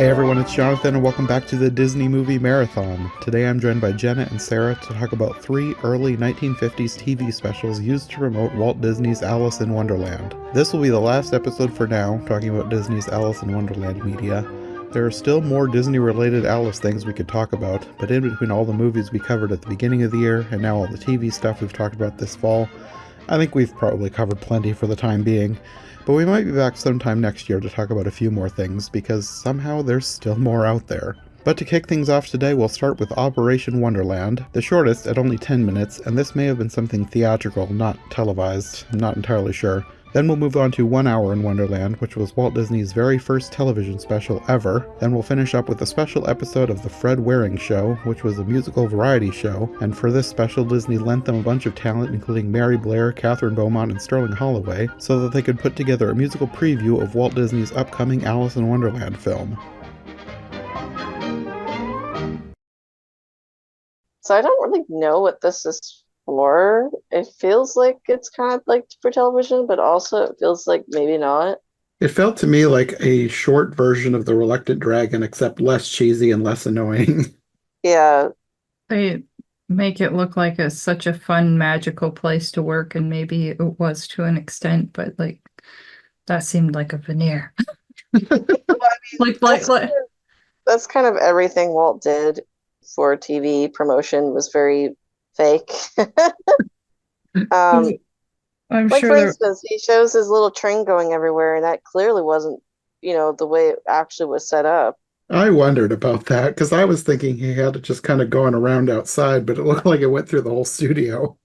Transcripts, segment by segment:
Hey everyone, it's Jonathan and welcome back to the Disney Movie Marathon. Today I'm joined by Jenna and Sarah to talk about 3 early 1950s TV specials used to promote Walt Disney's Alice in Wonderland. This will be the last episode for now, talking about Disney's Alice in Wonderland media. There are still more Disney-related Alice things we could talk about, but in between all the movies we covered at the beginning of the year and now all the TV stuff we've talked about this fall, I think we've probably covered plenty for the time being. But we might be back sometime next year to talk about a few more things, because somehow there's still more out there. But to kick things off today, we'll start with Operation Wonderland, the shortest at only 10 minutes, and this may have been something theatrical, not televised, I'm not entirely sure. Then we'll move on to 1 Hour in Wonderland, which was Walt Disney's very first television special ever. Then we'll finish up with a special episode of The Fred Waring Show, which was a musical variety show, and for this special Disney lent them a bunch of talent including Mary Blair, Catherine Beaumont, and Sterling Holloway, so that they could put together a musical preview of Walt Disney's upcoming Alice in Wonderland film. So I don't really know what this is for. It feels like it's kind of like for television, but also it feels like maybe not. It felt to me like a short version of The Reluctant Dragon, except less cheesy and less annoying. Yeah, They make it look like such a fun, magical place to work, and maybe it was to an extent, but like that seemed like a veneer. well, I mean, Like that's kind of everything Walt did for TV promotion was very fake. Um, I'm like sure for there. instance, he shows his little train going everywhere, and that clearly wasn't, the way it actually was set up. I wondered about that, because I was thinking he had it just kind of going around outside, but it looked like it went through the whole studio.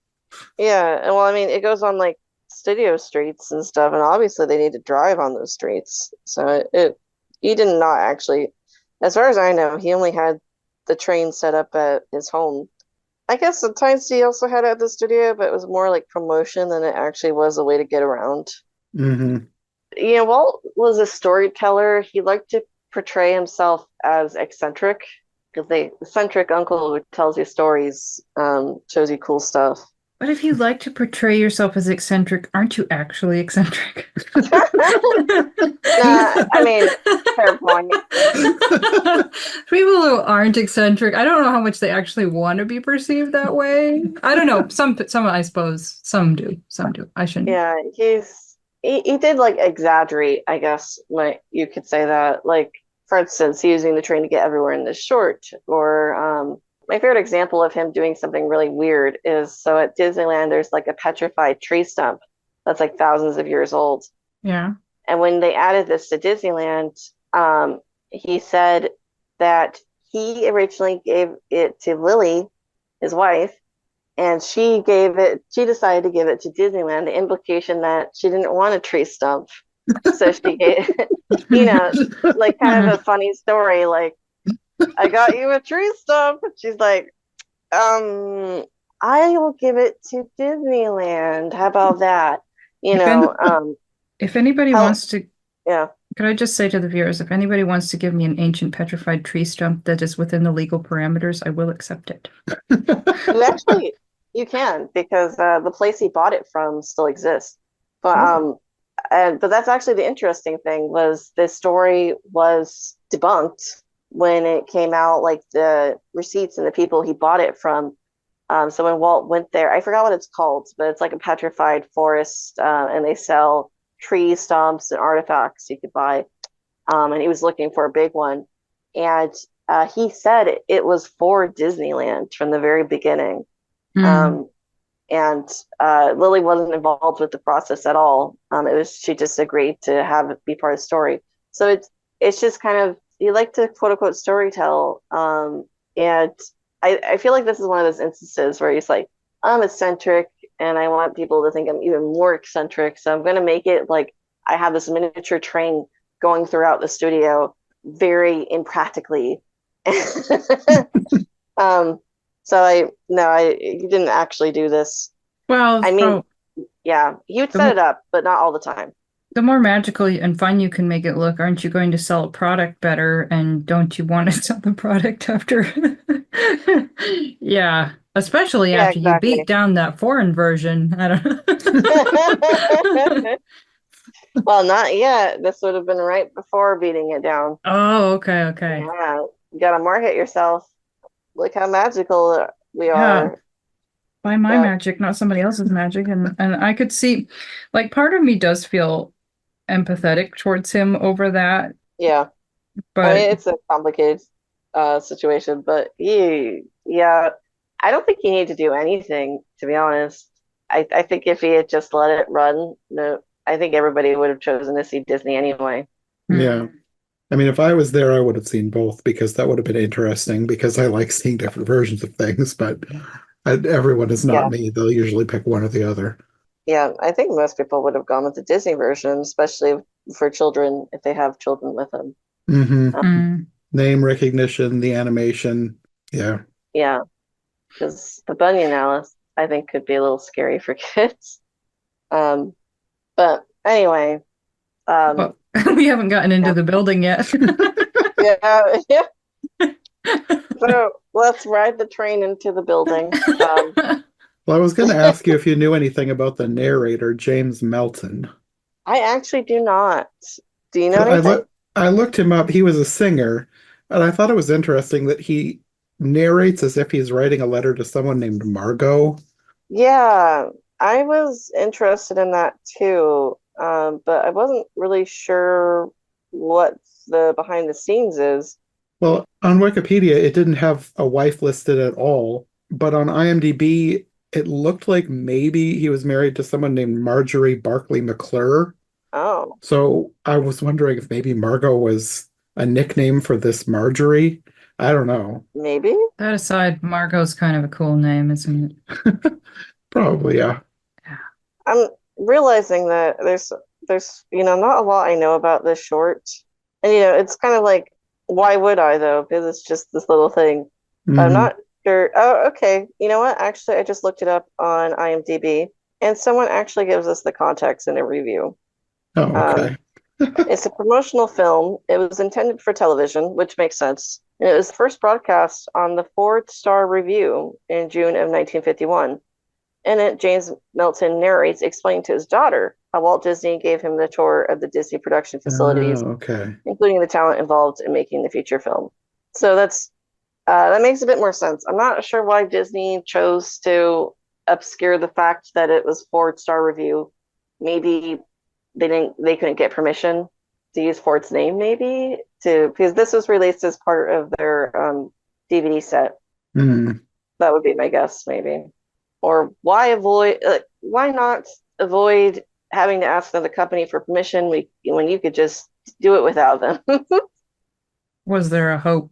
Yeah, and well, I mean, it goes on like studio streets and stuff, and obviously they need to drive on those streets. So he did not actually, as far as I know, he only had the train set up at his home. I guess sometimes he also had it at the studio, but it was more like promotion than it actually was a way to get around. Mm-hmm. Walt was a storyteller. He liked to portray himself as eccentric because the eccentric uncle who tells you stories, shows you cool stuff. But if you like to portray yourself as eccentric, aren't you actually eccentric? I mean, fair point. People who aren't eccentric, I don't know how much they actually want to be perceived that way. I don't know. Some, I suppose, some do. Some do. I shouldn't. Yeah, he did like exaggerate, I guess, like you could say that. Like, for instance, using the train to get everywhere in this short, or my favorite example of him doing something really weird is so at Disneyland, there's like a petrified tree stump that's like thousands of years old. Yeah. And when they added this to Disneyland, he said that he originally gave it to Lily, his wife, and she decided to give it to Disneyland. The implication that she didn't want a tree stump. So she gave, like kind of a funny story, like, I got you a tree stump. She's like, I will give it to Disneyland. How about that? If anybody wants to, Yeah. could I just say to the viewers, if anybody wants to give me an ancient petrified tree stump that is within the legal parameters, I will accept it. You can, because the place he bought it from still exists. But but that's actually the interesting thing was this story was debunked when it came out, like the receipts and the people he bought it from. So when Walt went there, I forgot what it's called, but it's like a petrified forest, and they sell tree stumps and artifacts you could buy. And he was looking for a big one. And he said it was for Disneyland from the very beginning. And Lily wasn't involved with the process at all. She just agreed to have it be part of the story. So it's just kind of, you like to quote unquote storytell. And I feel like this is one of those instances where he's like, I'm eccentric and I want people to think I'm even more eccentric. So I'm going to make it like I have this miniature train going throughout the studio very impractically. You didn't actually do this. Well, I mean, yeah, he would set it up, but not all the time. The more magical and fun you can make it look, aren't you going to sell a product better? And don't you want to sell the product after? Yeah, especially after you beat down that foreign version. I don't know. Well, not yet. This would have been right before beating it down. Oh, okay, okay. Yeah, you gotta market yourself. Look how magical we Yeah, are. by my But magic, not somebody else's magic. And I could see, like, part of me does feel empathetic towards him over that, yeah, I but mean it's a complicated situation, but yeah, I don't think you need to do anything, to be honest. I think if he had just let it run, no, I think everybody would have chosen to see Disney anyway. Yeah. mm, I mean, if I was there, I would have seen both because that would have been interesting because I like seeing different versions of things, but everyone is not Yeah, me. They'll usually pick one or the other. yeah, I think most people would have gone with the Disney version, especially for children if they have children with them. Hmm. mm. Name recognition, the animation. Yeah. Yeah, because the Bunyan Alice, I think, could be a little scary for kids. Um, but anyway, um, Well, we haven't gotten into yeah, the building yet. yeah, yeah. So let's ride the train into the building. Well, I was going to ask you if you knew anything about the narrator, James Melton. I actually do not. Do you know 'Cause anything? I looked him up. He was a singer, and I thought it was interesting that he narrates as if he's writing a letter to someone named Margot. Yeah, I was interested in that too, but I wasn't really sure what the behind the scenes is. Well, on Wikipedia, it didn't have a wife listed at all, but on IMDb, it looked like maybe he was married to someone named Marjorie Barclay McClure. Oh, So I was wondering if maybe Margot was a nickname for this Marjorie. I don't know. maybe. That aside, Margot's kind of a cool name, isn't Probably, yeah. it? I'm realizing that there's not a lot I know about this short. And it's kind of like why would I though? Because it's just this little thing. But I'm Hmm. not sure. Oh, okay. You know what? Actually, I just looked it up on IMDb and someone actually gives us the context in a review. Oh, Um, okay. it's a promotional film. It was intended for television, which makes sense. And it was first broadcast on the Ford Star Review in June of 1951. In it, James Melton narrates explaining to his daughter how Walt Disney gave him the tour of the Disney production facilities, Oh, okay. including the talent involved in making the feature film. So that makes a bit more sense. I'm not sure why Disney chose to obscure the fact that it was Ford Star Review. Maybe they couldn't get permission to use Ford's name, maybe to because this was released as part of their DVD set. Hmm. That would be my guess, maybe. Or why not avoid having to ask another company for permission when you could just do it without them? Was there a hope?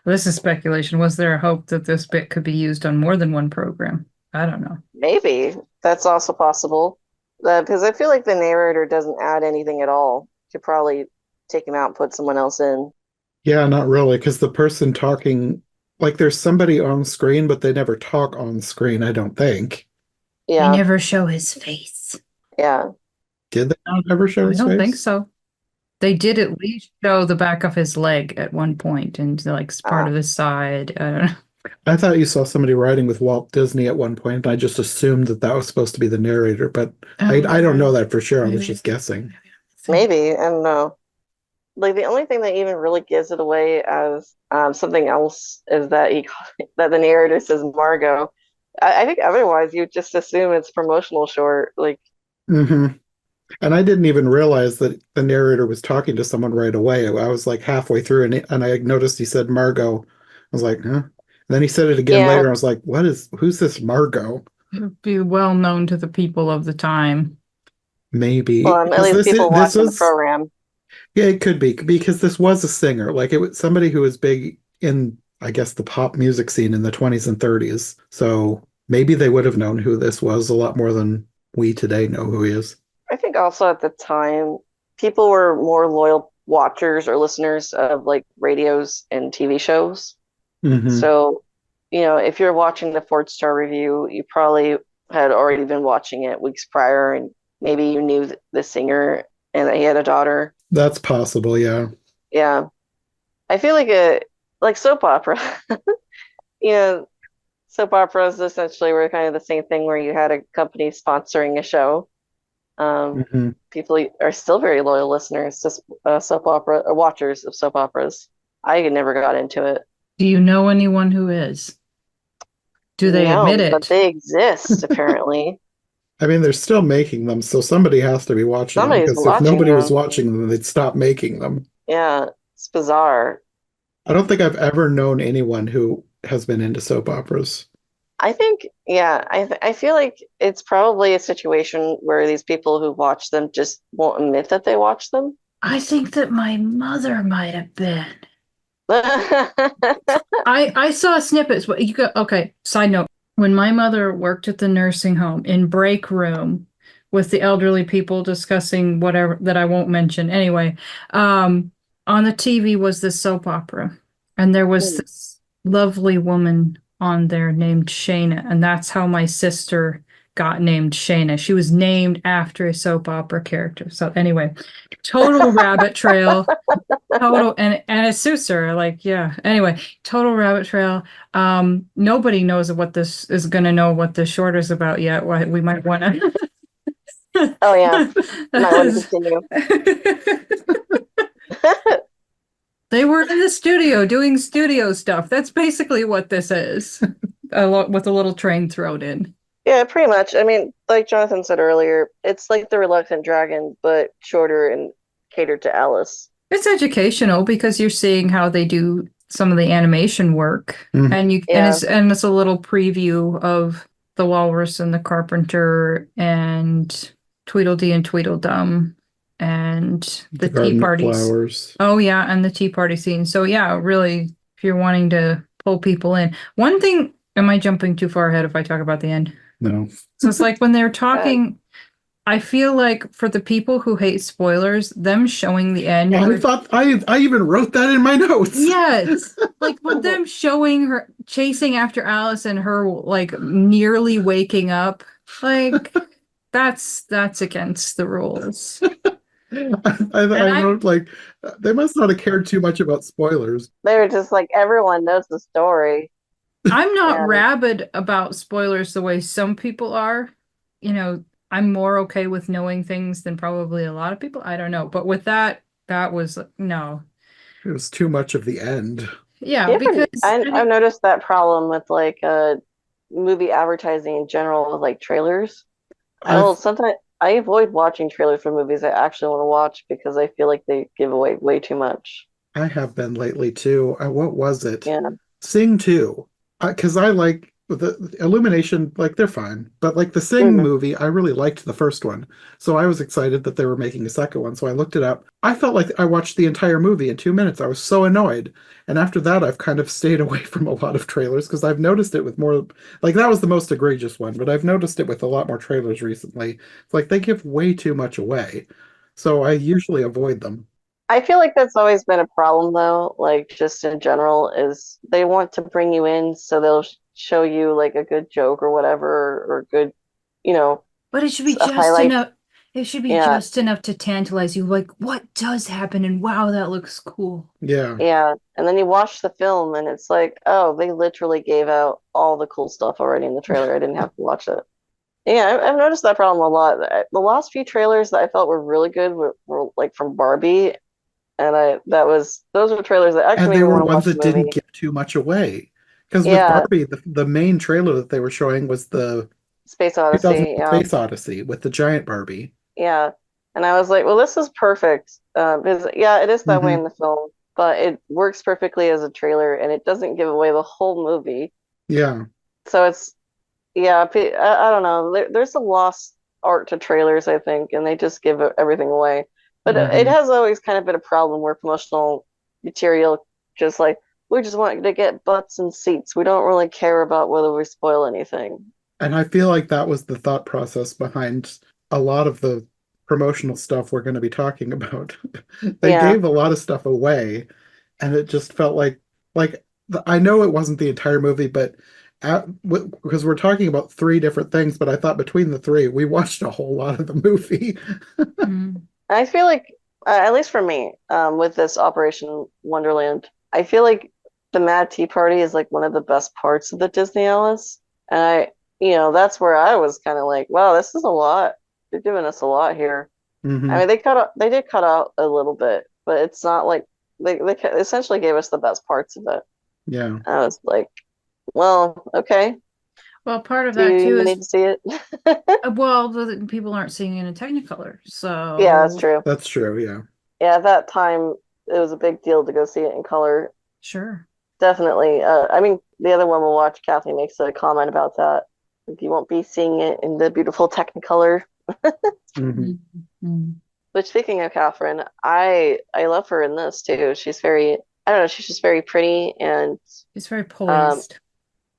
This is speculation. Was there a hope that this bit could be used on more than one program? I don't know. Maybe that's also possible. Because I feel like the narrator doesn't add anything at all. Could probably take him out and put someone else in. Yeah, not really, because the person talking, like there's somebody on screen, but they never talk on screen, I don't think. They Yeah, never show his face. yeah, Did they not ever show I his don't think face? so. They did at least show the back of his leg at one point and like part uh, of his side. I don't know. I thought you saw somebody riding with Walt Disney at one point, and I just assumed that that was supposed to be the narrator, but I don't know that for sure. I was Maybe. just guessing. maybe. I don't know. Like the only thing that even really gives it away as something else is that that the narrator says Margot. I think otherwise you just assume it's promotional short. Like, Hmm. And I didn't even realize that the narrator was talking to someone right away. I was like halfway through, and I noticed he said Margot. I was like, huh? And then he said it again yeah, later. I was like, who's this Margot? It would be well known to the people of the time. well, Maybe at because least people this watching the was program. yeah, it could be because this was a singer. Like it was somebody who was big in, I guess, the pop music scene in the 20s and 30s. So maybe they would have known who this was a lot more than we today know who he is. I think also at the time, people were more loyal watchers or listeners of like radios and TV shows. Hmm. So, if you're watching the Ford Star Review, you probably had already been watching it weeks prior, and maybe you knew the singer and that he had a daughter. That's possible, yeah. Yeah, I feel like like soap opera. You know, soap operas essentially were kind of the same thing where you had a company sponsoring a show. People are still very loyal listeners to soap opera or watchers of soap operas. I never got into it. Do you know anyone who is? Do they admit No, but it? they exist apparently. I mean, they're still making them, so somebody has to be watching them Somebody's because if watching nobody was them. watching them, they'd stop making them. Yeah, it's bizarre. I don't think I've ever known anyone who has been into soap operas. I think, yeah, I feel like it's probably a situation where these people who watch them just won't admit that they watch them. I think that my mother might have been. Oh I saw snippets, but you go okay, side note. When my mother worked at the nursing home in break room with the elderly people discussing whatever that I won't mention anyway, on the TV was this soap opera, and there was this lovely woman on there named Shayna, and that's how my sister got named Shayna. She was named after a soap opera character. So anyway, total rabbit trail. Total and it suits her. Like, yeah. Anyway, total rabbit trail. Nobody knows what this is gonna know what this short is about yet. What we might want to yeah, might want to continue. They were in the studio doing studio stuff. That's basically what this is. With a little train thrown in. Yeah, pretty much. I mean, like Jonathan said earlier, it's like The Reluctant Dragon, but shorter and catered to Alice. It's educational because you're seeing how they do some of the animation work, and it's a little preview of the Walrus and the Carpenter and Tweedledee and Tweedledum and the tea parties. Flowers. Oh yeah, and the tea party scene. So yeah, really, if you're wanting to pull people in, one thing. Am I jumping too far ahead if I talk about the end? No. So it's like when they're talking. I feel like for the people who hate spoilers, them showing the end. I thought I even wrote that in my notes. Yes. Like with them showing her chasing after Alice and her like nearly waking up. Like that's against the rules. I wrote like they must not have cared too much about spoilers. They were just like everyone knows the story. I'm not rabid about spoilers the way some people are. You know, I'm more okay with knowing things than probably a lot of people. I don't know. But with that was no. It was too much of the end. Yeah, because I've noticed that problem with like movie advertising in general with like trailers. Sometimes I avoid watching trailers for movies I actually want to watch because I feel like they give away way too much. I have been lately too. What was it? Yeah. Sing 2. Because I like the Illumination, like they're fine. But like the Sing movie, I really liked the first one. So I was excited that they were making a second one. So I looked it up. I felt like I watched the entire movie in 2 minutes. I was so annoyed. And after that, I've kind of stayed away from a lot of trailers because I've noticed it with more, like that was the most egregious one, but I've noticed it with a lot more trailers recently. It's like they give way too much away. So I usually avoid them. I feel like that's always been a problem though, like just in general, is they want to bring you in so they'll show you like a good joke or whatever or good, But it should be just enough. It should be just enough to tantalize you, like what does happen and wow, that looks cool. Yeah. Yeah. And then you watch the film and it's like, oh, they literally gave out all the cool stuff already in the trailer. I didn't have to watch it. Yeah, I've noticed that problem a lot. The last few trailers that I felt were really good were like from Barbie. And those were trailers that actually made me want to watch the movie. Didn't give too much away. Because with Barbie, the main trailer that they were showing was the Space Odyssey. Space Odyssey with the giant Barbie. Yeah. And I was like, well, this is perfect. Because it is that way in the film, but it works perfectly as a trailer and it doesn't give away the whole movie. Yeah. So I don't know. There's a lost art to trailers, I think, and they just give everything away. But it has always kind of been a problem where promotional material just like, we just want to get butts and seats. We don't really care about whether we spoil anything. And I feel like that was the thought process behind a lot of the promotional stuff we're going to be talking about. They gave a lot of stuff away, and it just felt like I know it wasn't the entire movie, but because we're talking about 3 different things, but I thought between the 3, we watched a whole lot of the movie. I feel like, at least for me, with this Operation Wonderland, I feel like the Mad Tea Party is like one of the best parts of the Disney Alice. And that's where I was kind of like, wow, this is a lot. they're doing us a lot here. Hmm. I mean, they did cut out a little bit, but it's not like they essentially gave us the best parts of it. Yeah. I was like, well, okay. Well, part of Do that too you need is to see it? well, the people aren't seeing it in Technicolor, Yeah, that's so true. That's true. Yeah. Yeah, at that time it was a big deal to go see it in color. sure. Definitely. I mean, the other one we'll watch, Kathy makes a comment about that. Like, you won't be seeing it in the beautiful Technicolor. Hmm. Mm-hmm. Which, speaking of Catherine, I love her in this too. She's very, I don't know, she's just very pretty and It's very um poised.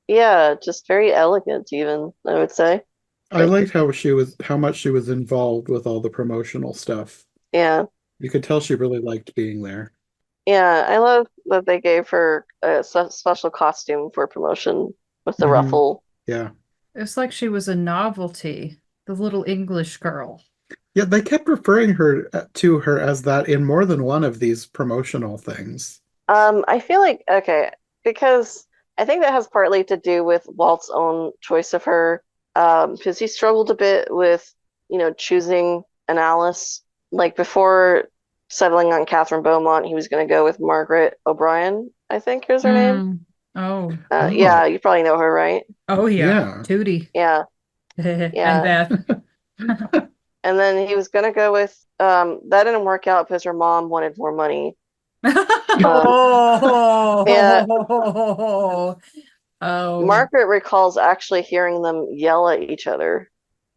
yeah, just very elegant even, I would say. I Like, liked how much she was involved with all the promotional stuff. yeah. You could tell she really liked being there. Yeah, I love that they gave her a special costume for promotion with the Hmm. ruffle. Yeah. It's like she was a novelty, the little English girl. Yeah, they kept referring her to her as that in more than one of these promotional things. I feel like, okay, because I think that has partly to do with Walt's own choice of her, because he struggled a bit with, choosing an Alice. Like before settling on Catherine Beaumont, he was going to go with Margaret O'Brien, I think is her name. Mm. Oh, Yeah, Oh, you probably know her, right? oh yeah, yeah. Tootie Yeah, and yeah. Beth. And then he was going to go with, that didn't work out because her mom wanted more money. Um, yeah, Oh, oh, Margaret recalls actually hearing them yell at each other.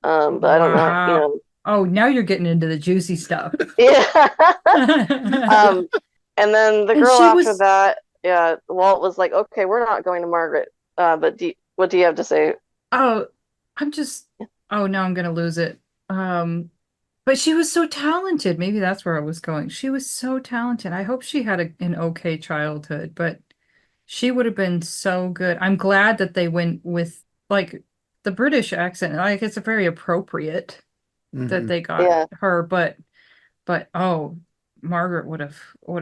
But I don't know, wow. Oh, now you're getting into the juicy stuff. Yeah. And Um, and then the girl she after was, that, yeah, Walt was like, okay, we're not going to Margaret. But what do you have to say? oh, I'm just, oh, now I'm gonna lose it. Um, but she was so talented. Maybe that's where I was going. She was so talented. I hope she had an okay childhood, but she would have been so good. I'm glad that they went with like the British accent. Like it's very appropriate that Hmm. they got Yeah. her, but oh, Margaret would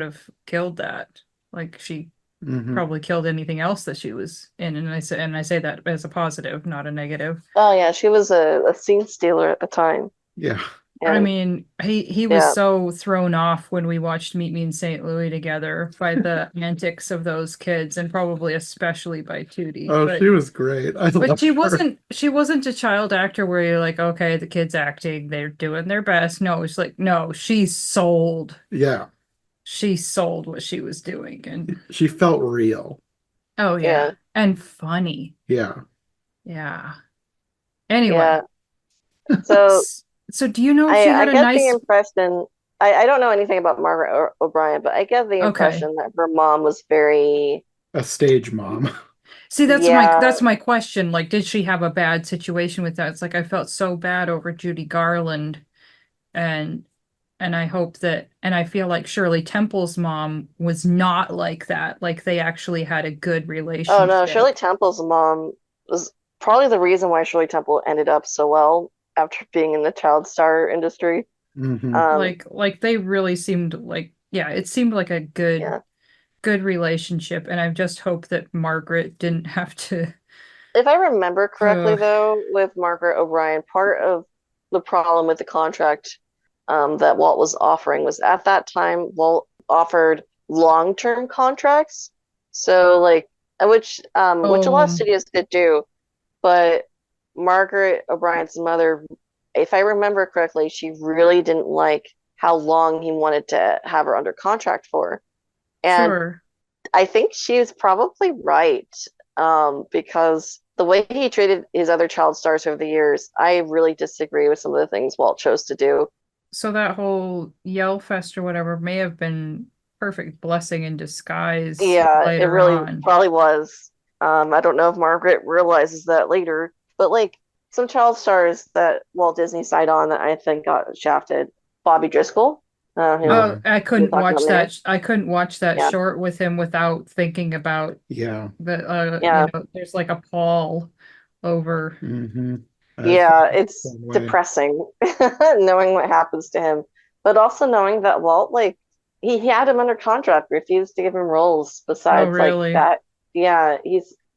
have killed that. Like she Hmm. probably killed anything else that she was in. And I say that as a positive, not a negative. Oh, yeah, she was a scene stealer at the time. Yeah. I And mean, he was yeah. so thrown off when we watched Meet Me in St. Louis together by the antics of those kids, and probably especially by Tootie. Oh, But she was great. I but loved her. she wasn't a child actor where you're like, okay, the kid's acting, they're doing their best. No, it's like, no, Yeah. she sold what she was doing. And She felt real. oh Yeah. yeah. And funny. Yeah. Yeah. Anyway. Yeah. So So do you know if I she I had a get the nice impression, I don't know anything about Margaret O'Brien, but I get the okay. impression that her mom was very, A stage mom. See, yeah. that's my question. Like, did she have a bad situation with that? It's like I felt so bad over Judy Garland and I hope that and I feel like Shirley Temple's mom was not like that. Like they actually had a good Oh no, Shirley relationship. Temple's mom was probably the reason why Shirley Temple ended up so well after being in the child star industry. Hmm. Um, Like they really seemed like yeah, it seemed like a yeah. good relationship and I just hope that Margaret didn't have to If I remember correctly, ugh, though, with Margaret O'Brien, part of the problem with the contract that Walt was offering was at that time Walt offered long-term contracts, so like which a lot of oh studios could do, but Margaret O'Brien's mother, if I remember correctly, she really didn't like how long he wanted to have her under contract for. And sure. I think she was probably right, because the way he treated his other child stars over the years, I really disagree with some of the things Walt chose to do. So that whole Yell Fest or whatever may have been perfect blessing in disguise Yeah, it later really on. probably was. I don't know if Margaret realizes that later, but like some child stars that Walt Disney signed on that I think got shafted. Bobby Driscoll, Yeah. Oh, I who we couldn't talked about watch later. that. I couldn't watch that Yeah, short with him without thinking about Yeah. the yeah, there's like a pall over. Hmm. I felt yeah. the It's same way. depressing knowing what happens to him, but also knowing that Walt, like, he had him under contract, refused to give him roles Oh, besides like really? that. Yeah,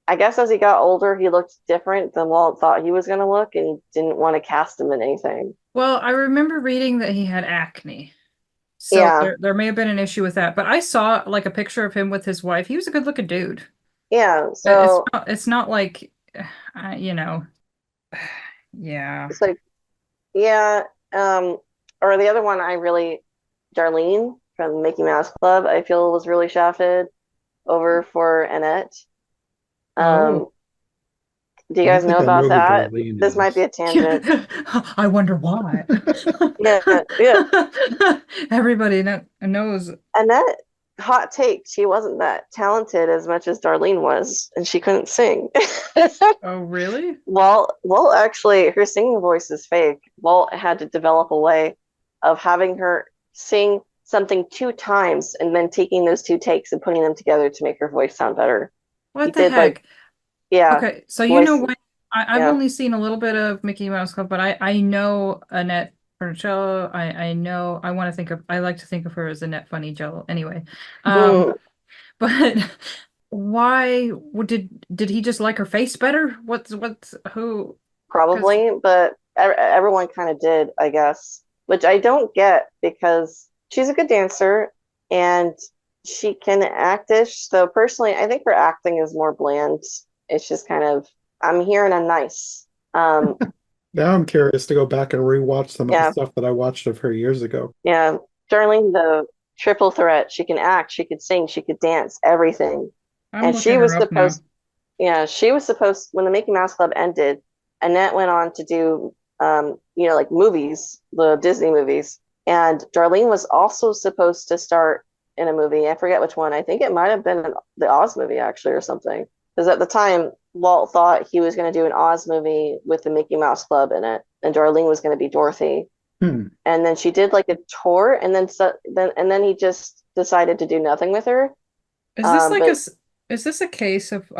I guess as he got older, he looked different than Walt thought he was going to look, and he didn't want to cast him in anything. Well, I remember reading that he had acne. So Yeah, there may have been an issue with that. But I saw like a picture of him with his wife. He was a good looking dude. yeah. It's So not, it's not like, you know, yeah. it's like, yeah. Or the other one, Darlene from Mickey Mouse Club, I feel was really shafted over for Annette. Oh. Um, do you I don't guys think know I know about who that? Darlene This might be is. a tangent. Yeah. I wonder why. Yeah, yeah. Everybody knows. Annette, hot take, she wasn't that talented as much as Darlene was, and she couldn't sing. Oh, really? Walt actually, her singing voice is fake. Walt had to develop a way of having her sing something two times and then taking those two takes and putting them together to make her voice sound better. He What the did like, heck? yeah, Okay, so you know voice, what? I've yeah. only seen a little bit of Mickey Mouse Club, but I know Annette Funicello. I know I like to think of her as Annette Funny Jello. Anyway, um, Mm, but did he just like her face better? What's who? Because probably, but everyone kind of did, I guess, which I don't get because she's a good dancer and she can actish. So personally, I think her acting is more bland. It's just kind of, I'm here and I'm nice. Um, Now I'm curious to go back and rewatch some of the yeah, stuff that I watched of her years ago. yeah. Darlene, the triple threat. She can act, she could sing, she could dance, everything. I'm And looking her up now. she was supposed, when the Mickey Mouse Club ended, Annette went on to do, like movies, the Disney movies. And Darlene was also supposed to start in a movie. I forget which one. I think it might have been the Oz movie, actually, or something. Because at the time, Walt thought he was going to do an Oz movie with the Mickey Mouse Club in it, and Darlene was going to be Dorothy. Hmm. And then she did like a tour, and then he just decided to do nothing with her. Is this like But is this a case of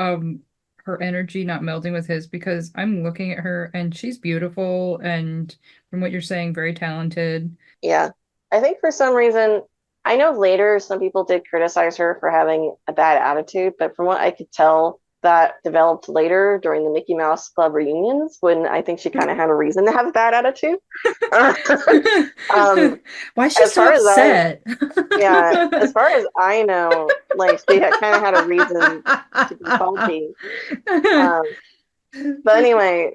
her energy not melding with his? Because I'm looking at her and she's beautiful and from what you're saying, very talented. yeah, I think for some reason, I know later some people did criticize her for having a bad attitude, but from what I could tell, that developed later during the Mickey Mouse Club reunions when I think she kind of had a reason to have a bad attitude. um, Why is she as so far as upset? yeah, as far as I know, like she had kind of had a reason to be salty. Um, but anyway,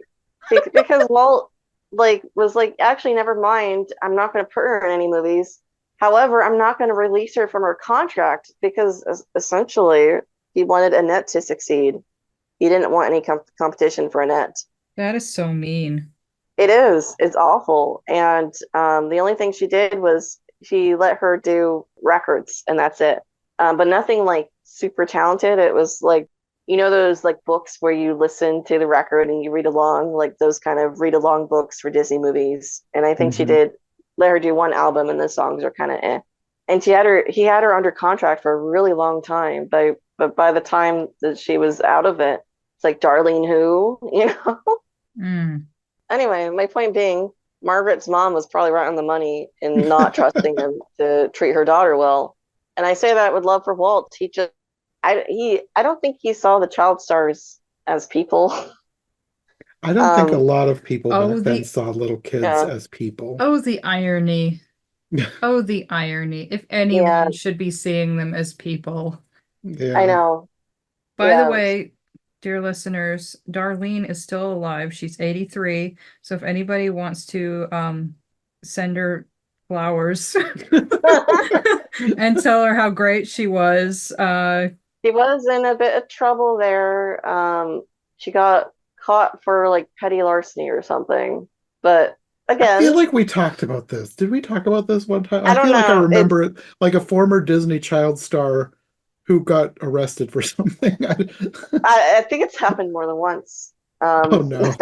because Walt was like, actually, never mind. I'm not going to put her in any movies. However, I'm not going to release her from her contract because essentially he wanted Annette to succeed. He didn't want any competition for Annette. That is so mean. It is. It's awful. And the only thing she did was she let her do records, and that's it. But nothing like super talented. It was like, those like books where you listen to the record and you read along, like those kind of read along books for Disney movies. And I think she Hmm. did let her do one album, and the songs are kind of eh. And he had her under contract for a really long time. But by the time that she was out of it, it's like Darlene who, Mm. Anyway, my point being, Margaret's mom was probably right on the money in not trusting him to treat her daughter well. And I say that with love for Walt. I don't think he saw the child stars as people. I don't think a Um, lot of people Oh back then the saw little kids yeah, as people. oh the irony. Oh the irony. If yeah, anyone should be seeing them as people. I Yeah. know. By the Yeah, way, dear listeners, Darlene is still alive. She's 83. So if anybody wants to send her flowers and tell her how great she was, she was in a bit of trouble there. She got caught for like petty larceny or something. But I feel again, like we talked about this. Did we talk about this one time? I I don't feel like I know. remember it like a former Disney child star who got arrested for something. I think it's happened more than once. Oh Um, no.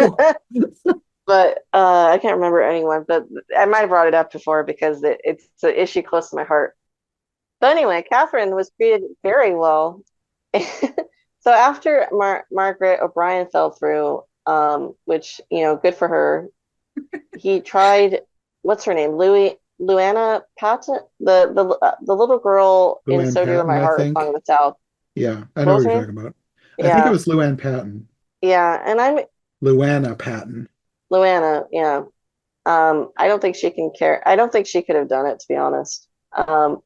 but I can't remember anyone, but I might have brought it up before because it's an issue close to my heart. But anyway, Catherine was treated very well. So after Margaret O'Brien fell through, which, good for her, he tried, what's her name? Luana Patton, the little girl in Luann So Dear to Patton, My I Heart, Song of think. the South. Yeah, I know What what was you're her name? talking about. I think it Yeah, was Luann Patton. yeah, and I'm Luana Patton. Luana, yeah. I don't think she can care. I don't think she could have done it, to be honest. And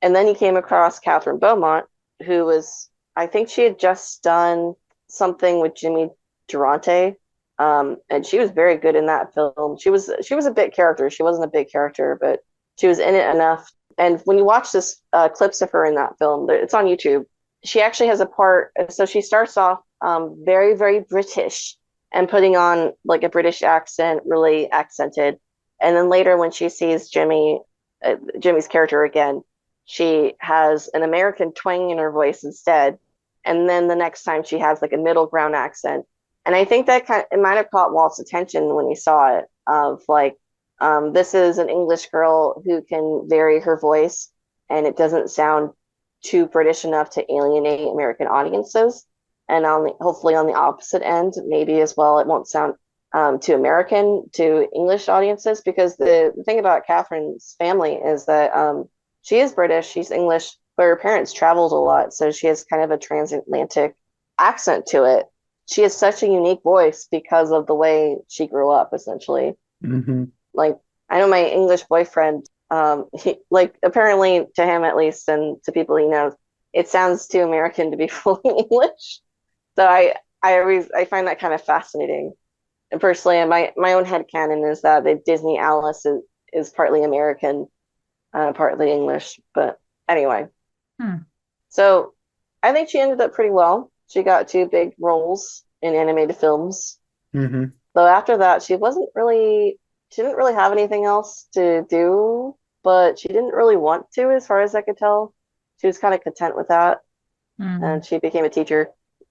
then he came across Catherine Beaumont, who was, I think she had just done something with Jimmy Durante, and she was very good in that film. She was a bit character. She wasn't a big character, but she was in it enough. And when you watch this clips of her in that film, it's on YouTube. She actually has a part. So she starts off very, very British and putting on like a British accent, really accented. And then later, when she sees Jimmy's character again, she has an American twang in her voice instead. And then the next time she has like a middle ground accent. And I think that it might have caught Walt's attention when he saw it of like, this is an English girl who can vary her voice and it doesn't sound too British enough to alienate American audiences. And hopefully on the opposite end, maybe as well, it won't sound too American to English audiences because the thing about Catherine's family is that she is British, she's English, but her parents traveled a lot, so she has kind of a transatlantic accent to it. She has such a unique voice because of the way she grew up, essentially. Mm-hmm. Like, I know my English boyfriend, like, apparently to him at least, and to people he knows, it sounds too American to be fully English. So I find that kind of fascinating. And personally, my own headcanon is that the Disney Alice is partly American, partly English. But anyway, so I think she ended up pretty well. She got two big roles in animated films. Mm-hmm. Though after that, she didn't really have anything else to do, but she didn't really want to, as far as I could tell. She was kind of content with that, and she became a teacher,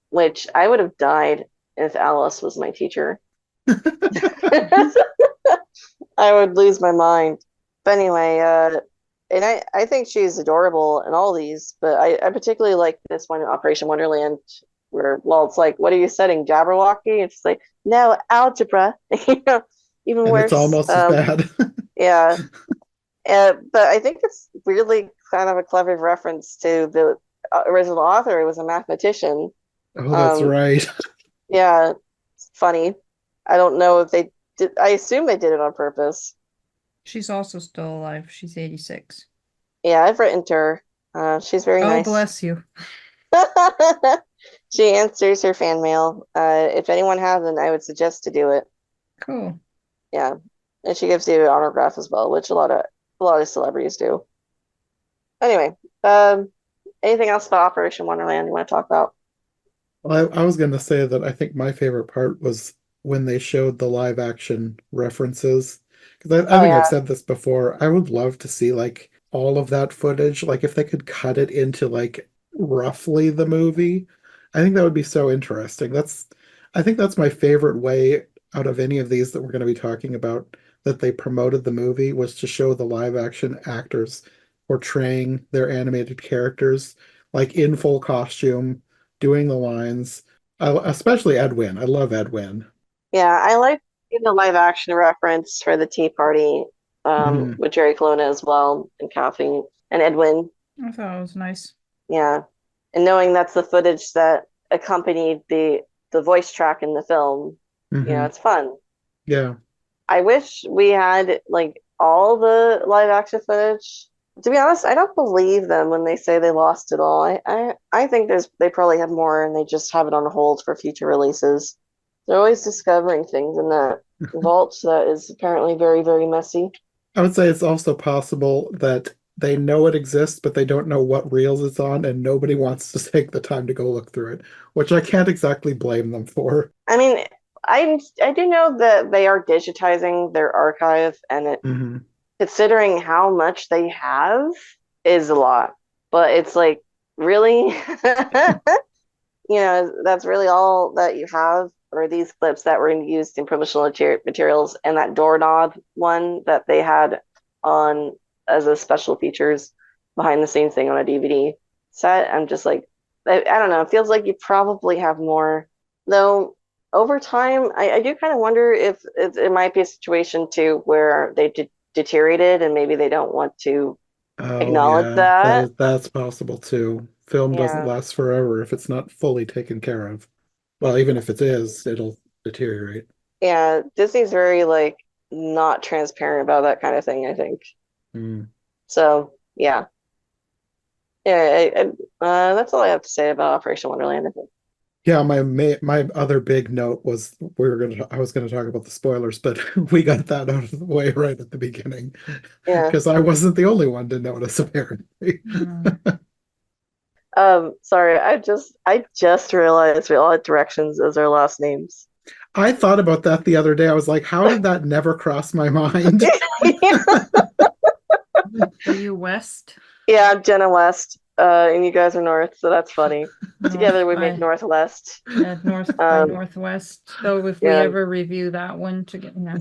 which I would have died if Alice was my teacher. I would lose my mind. But anyway, and I think she's adorable in all these, but I particularly like this one in Operation Wonderland where Walt's like, "What are you studying, Jabberwocky?" And she's like, "No, algebra." You know, even And it's worse. almost as bad. Yeah. But I think it's really kind of a clever reference to the original author. It was a mathematician. Oh, that's right. Yeah, it's funny. I don't know if they did. I assume they did it on purpose. She's also still alive. She's 86. Yeah, I've written to her. She's very Oh, nice. bless you. She answers her fan mail. If anyone hasn't, I would suggest to do it. Cool. Yeah, and she gives you an autograph as well, which a lot of celebrities do. Anyway, anything else about Operation Wonderland you want to talk about? Well, I was going to say that I think my favorite part was when they showed the live action references. Because I Oh think I've yeah, said this before. I would love to see like all of that footage. Like if they could cut it into like roughly the movie, I think that would be so interesting. I think that's my favorite way out of any of these that we're going to be talking about that they promoted the movie was to show the live action actors portraying their animated characters like in full costume doing the lines. Especially Edwin. I love Edwin. yeah. I like the live action reference for the Tea Party, Mhm. with Jerry Colonna as well, and Kathleen and Edwin. I thought it was nice. Yeah, and knowing that's the footage that accompanied the voice track in the film, Mhm. it's fun. Yeah. I wish we had like all the live action footage. To be honest, I don't believe them when they say they lost it all. I think they probably have more and they just have it on hold for future releases. They're always discovering things in that vault that is apparently very, very messy. I would say it's also possible that they know it exists, but they don't know what reels it's on, and nobody wants to take the time to go look through it, which I can't exactly blame them for. I mean, I do know that they are digitizing their archive, and Hmm. considering how much they have is a lot. But it's like, really? That's really all that you have, or these clips that were used in promotional materials and that doorknob one that they had on as a special features behind the scenes thing on a DVD set. I'm just like, I don't know. It feels like you probably have more. Though over time, I do kind of wonder if it might be a situation too where they deteriorated and maybe they don't want to Oh acknowledge yeah, that. that's possible too. Film doesn't Yeah. last forever if it's not fully taken care of. Well, even if it is, it'll deteriorate. Yeah, Disney's very like not transparent about that kind of thing, I think. Mm. So, yeah. Yeah, that's all I have to say about Operation Wonderland, I think. Yeah, my other big note was I was gonna talk about the spoilers, but we got that out of the way right at the beginning Yeah. because I wasn't the only one to notice apparently. Mm. Sorry, I just realized we all had directions as our last names. I thought about that the other day. I was like, how did that never cross my mind? Are you west? Yeah, I'm Jenna West, and you guys are North, so that's funny. Together North we make by Northwest. north by Um, northwest. So if we yeah. ever review that one together, no.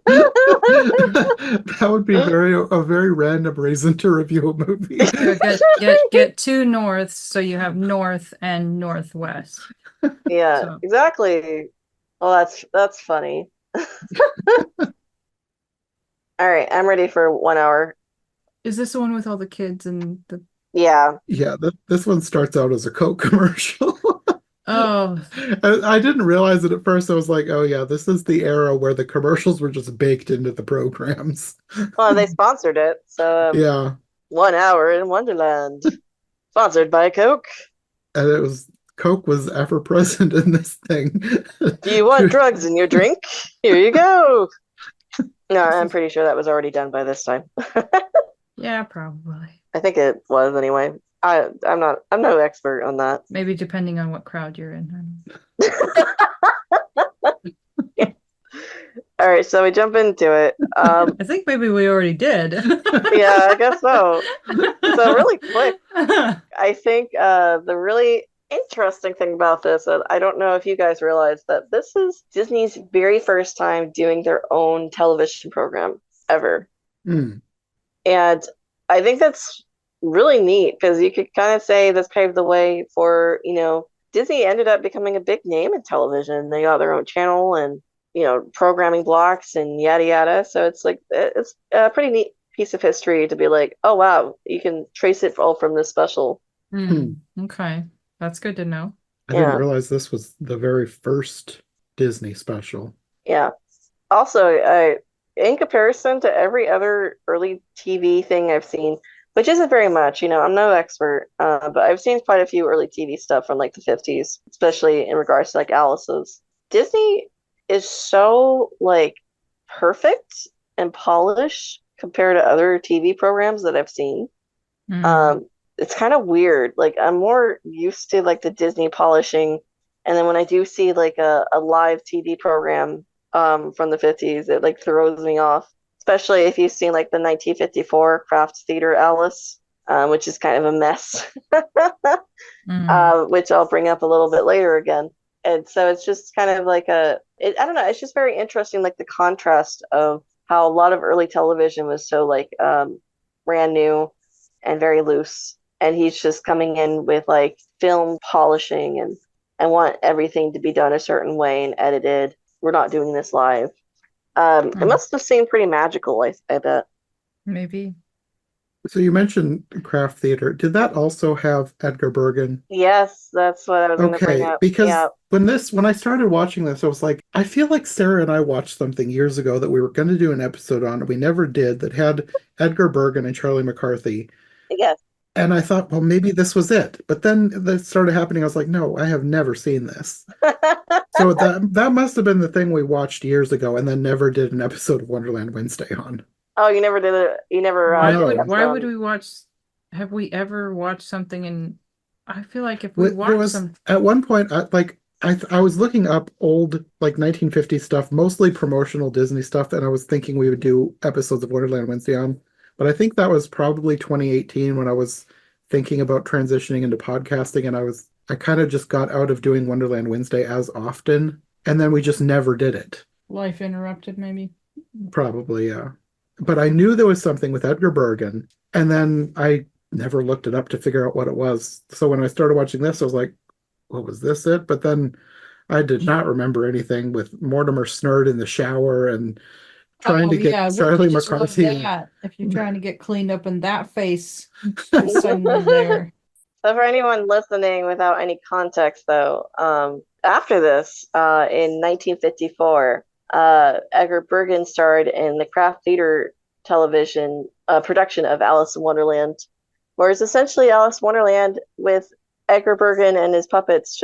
That would be a very random reason to review a movie. Yeah, get two norths, so you have north and northwest. Yeah, So exactly. Well, that's funny. All right, I'm ready for 1 hour. is this the one with all the kids and the Yeah. Yeah, this one starts out as a Coke commercial. oh I didn't realize it at first. I was like, oh yeah, this is the era where the commercials were just baked into the programs. Well, they sponsored it, so Yeah, 1 hour in Wonderland, sponsored by Coke. and it was Coke was ever present in this thing. Do you want drugs in your drink? Here you go. No, this I'm is pretty sure that was already done by this time. yeah, probably. I think it was anyway. I'm no expert on that. Maybe depending on what crowd you're in. All right, so we jump into it. I think maybe we already did. Yeah, I guess so. So really quick, I think the really interesting thing about this, I don't know if you guys realize that this is Disney's very first time doing their own television program ever. Hmm. And I think that's really neat because you could kind of say this paved the way for, Disney ended up becoming a big name in television. They got their own channel and, programming blocks and yada yada. So it's like, it's a pretty neat piece of history to be like, oh, wow, you can trace it all from this special. Hmm. Okay, that's good to know. I didn't Yeah. realize this was the very first Disney special. Yeah. Also, in comparison to every other early TV thing I've seen, which isn't very much, I'm no expert, but I've seen quite a few early TV stuff from like the 50s, especially in regards to like Alice's. Disney is so like perfect and polished compared to other TV programs that I've seen. Hmm. It's kind of weird. Like I'm more used to like the Disney polishing, and then when I do see like a live TV program from the 50s, it like throws me off. Especially if you've seen like the 1954 Craft Theater Alice, which is kind of a mess, Hmm. which I'll bring up a little bit later again. And so it's just kind of like I don't know, it's just very interesting, like the contrast of how a lot of early television was so like brand new and very loose. And he's just coming in with like film polishing and want everything to be done a certain way and edited. We're not doing this live. It Hmm. must have seemed pretty magical, I bet. Maybe. So you mentioned Craft Theater. Did that also have Edgar Bergen? Yes, that's what I was going to bring Okay, up. because Yeah, when I started watching this, I was like, I feel like Sarah and I watched something years ago that we were going to do an episode on, and we never did, that had Edgar Bergen and Charlie McCarthy. yes. And I thought, well, maybe this was it. But then that started happening. I was like, no, I have never seen this. So that must have been the thing we watched years ago, and then never did an episode of Wonderland Wednesday on. Oh, you never did it. You never did the No. Why episode would on. we watch have we ever watched something and I feel like if we There watch was some at one point, I was looking up old like 1950s stuff, mostly promotional Disney stuff, and I was thinking we would do episodes of Wonderland Wednesday on. But I think that was probably 2018 when I was thinking about transitioning into podcasting, and I kind of just got out of doing Wonderland Wednesday as often, and then we just never did it. life interrupted maybe. Probably, yeah. But I knew there was something with Edgar Bergen, and then I never looked it up to figure out what it was. So when I started watching this, I was like, "What was this it?" But then I did not remember anything with Mortimer Snerd in the shower and trying Oh to get yeah, wouldn't you Charlie just love McCarthy. that if you're trying to get cleaned up in that face with someone there. So for anyone listening without any context, though, after this, in 1954, Edgar Bergen starred in the Kraft Theater television production of Alice in Wonderland, where it's essentially Alice in Wonderland with Edgar Bergen and his puppets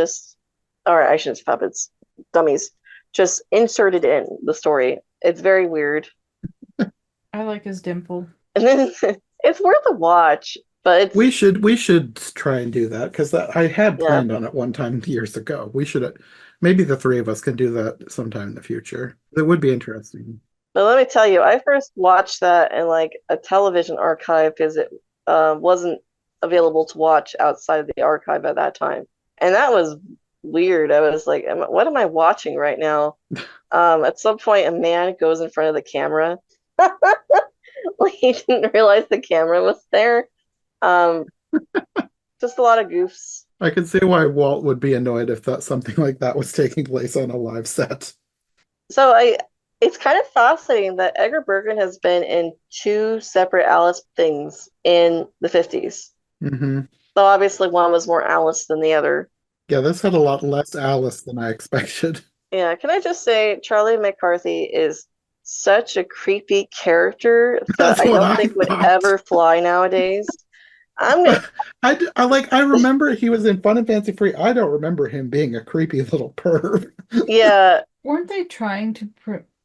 or I shouldn't say puppets, dummies, just inserted in the story. It's very weird. I like his dimple. And then it's worth a watch, but it's We should try and do that because I had yeah. planned on it one time years ago. We should maybe the three of us can do that sometime in the future. That would be interesting. But let me tell you, I first watched that in like a television archive because it wasn't available to watch outside of the archive at that time, and that was weird. I was like, "What am I watching right now?" At some point, a man goes in front of the camera. Like he didn't realize the camera was there. Um, just a lot of goofs. I can see why Walt would be annoyed if that something like that was taking place on a live set. So it's kind of fascinating that Edgar Bergen has been in two separate Alice things in the 50s. Hmm. So obviously one was more Alice than the other. Yeah, this had a lot less Alice than I expected. Yeah, can I just say Charlie McCarthy is such a creepy character that That's I what don't I think would thought. ever fly nowadays. I'm gonna I remember he was in Fun and Fancy Free. I don't remember him being a creepy little perv. yeah, Weren't they trying to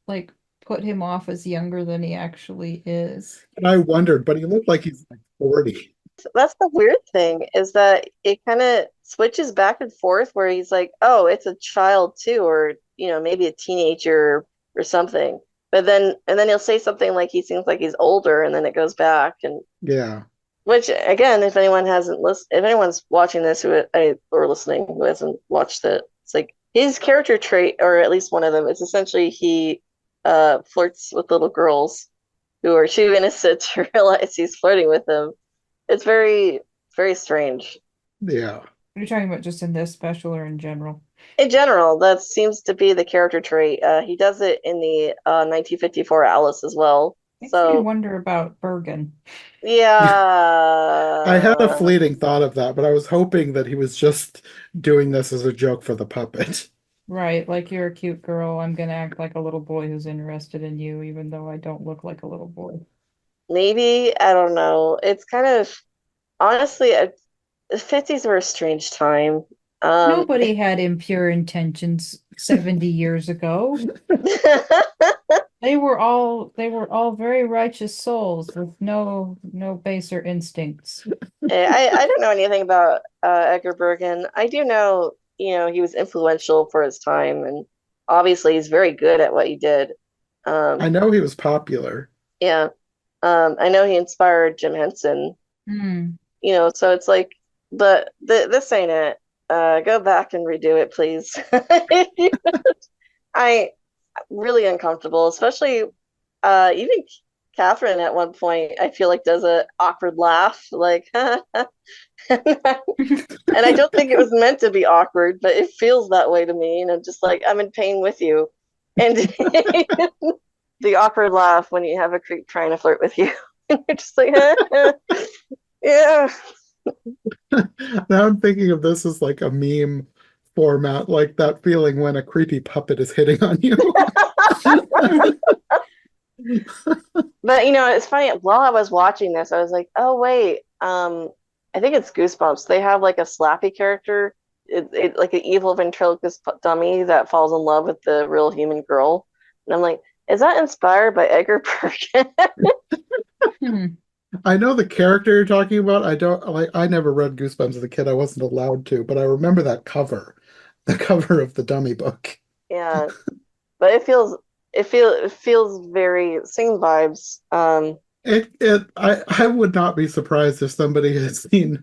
like put him off as younger than he actually is? And I wondered, but he looked like he's like 40. that's the weird thing is that it kind of switches back and forth where he's like, oh, it's a child too, or maybe a teenager or something. But then he'll say something like he seems like he's older, and then it goes back. And Yeah. which again, if anyone's watching this or listening who hasn't watched it, it's like his character trait, or at least one of them, is essentially he flirts with little girls who are too innocent to realize he's flirting with them. It's very, very strange. Yeah. Are you talking about just in this special or in general? In general, that seems to be the character trait. He does it in the 1954 Alice as well. Makes me So, wonder about Bergen. I had a yeah, fleeting thought of that, but I was hoping that he was just doing this as a joke for the puppet. Right, like you're a cute girl. I'm gonna act like a little boy who's interested in you, even though I don't look like a little boy. maybe, I don't know. It's kind of, honestly, the 50s were a strange time. Um, Nobody had impure intentions 70 years ago. They were all very righteous souls with no baser instincts. I don't know anything about Edgar Bergen. I do know, he was influential for his time, and obviously he's very good at what he did. I Um, know he was popular. yeah. I know he inspired Jim Henson, Hmm. so it's like, but this ain't it. Go back and redo it, please. I really uncomfortable, especially even Catherine at one point, I feel like does a awkward laugh, like, and I don't think it was meant to be awkward, but it feels that way to me, and I'm just like, I'm in pain with you. And the awkward laugh when you have a creep trying to flirt with you, and you're just like, yeah. Now I'm thinking of this as like a meme format, like that feeling when a creepy puppet is hitting on you. But it's funny. While I was watching this, I was like, "Oh wait, I think it's Goosebumps. They have like a Slappy character, like an evil ventriloquist dummy that falls in love with the real human girl." And I'm like, "Is that inspired by Edgar Bergen?" Hmm. I know the character you're talking about. I don't like I never read Goosebumps as a kid. I wasn't allowed to, but I remember that cover, the cover of the dummy book. Yeah, but it feels very same vibes. I would not be surprised if somebody has seen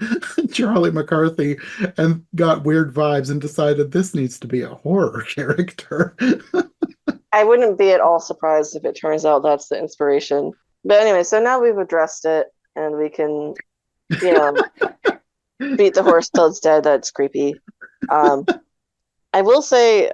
Charlie McCarthy and got weird vibes and decided this needs to be a horror character. I wouldn't be at all surprised if it turns out that's the inspiration. But anyway, so now we've addressed it, and we can, you know, beat the horse till it's dead. That's creepy. Um, I will say,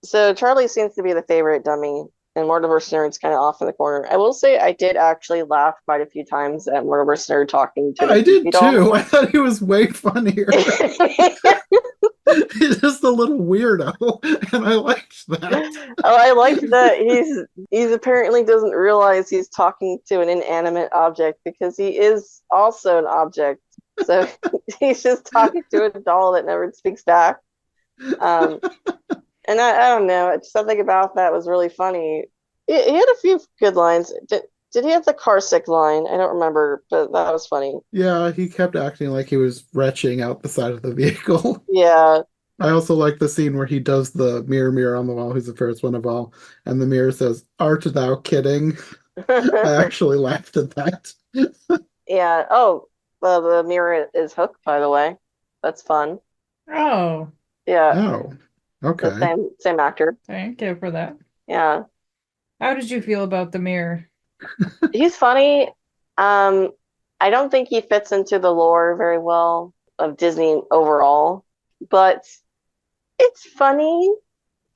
so Charlie seems to be the favorite dummy, and Mortimer Snerd's kind of off in the corner. I will say I did actually laugh quite a few times at Mortimer Snerd talking to the I creepy did doll. too. I thought he was way funnier. He's just a little weirdo, and I liked that. Oh, I like that he's apparently doesn't realize he's talking to an inanimate object because he is also an object. So he's just talking to a doll that never speaks back. Um, and I don't know, something about that was really funny. He had a few good lines. Did he have the car sick line? I don't remember, but that was funny. Yeah, he kept acting like he was retching out the side of the vehicle. Yeah. I also like the scene where he does the mirror, mirror on the wall, who's the fairest one of all, and the mirror says, "Art thou kidding?" I actually laughed at that. Yeah. Oh, the mirror is Hook, by the way. That's fun. Oh, Yeah, Oh, the okay. same actor. thank you for that. Yeah. How did you feel about the mirror? He's funny. Um, I don't think he fits into the lore very well of Disney overall, but it's funny.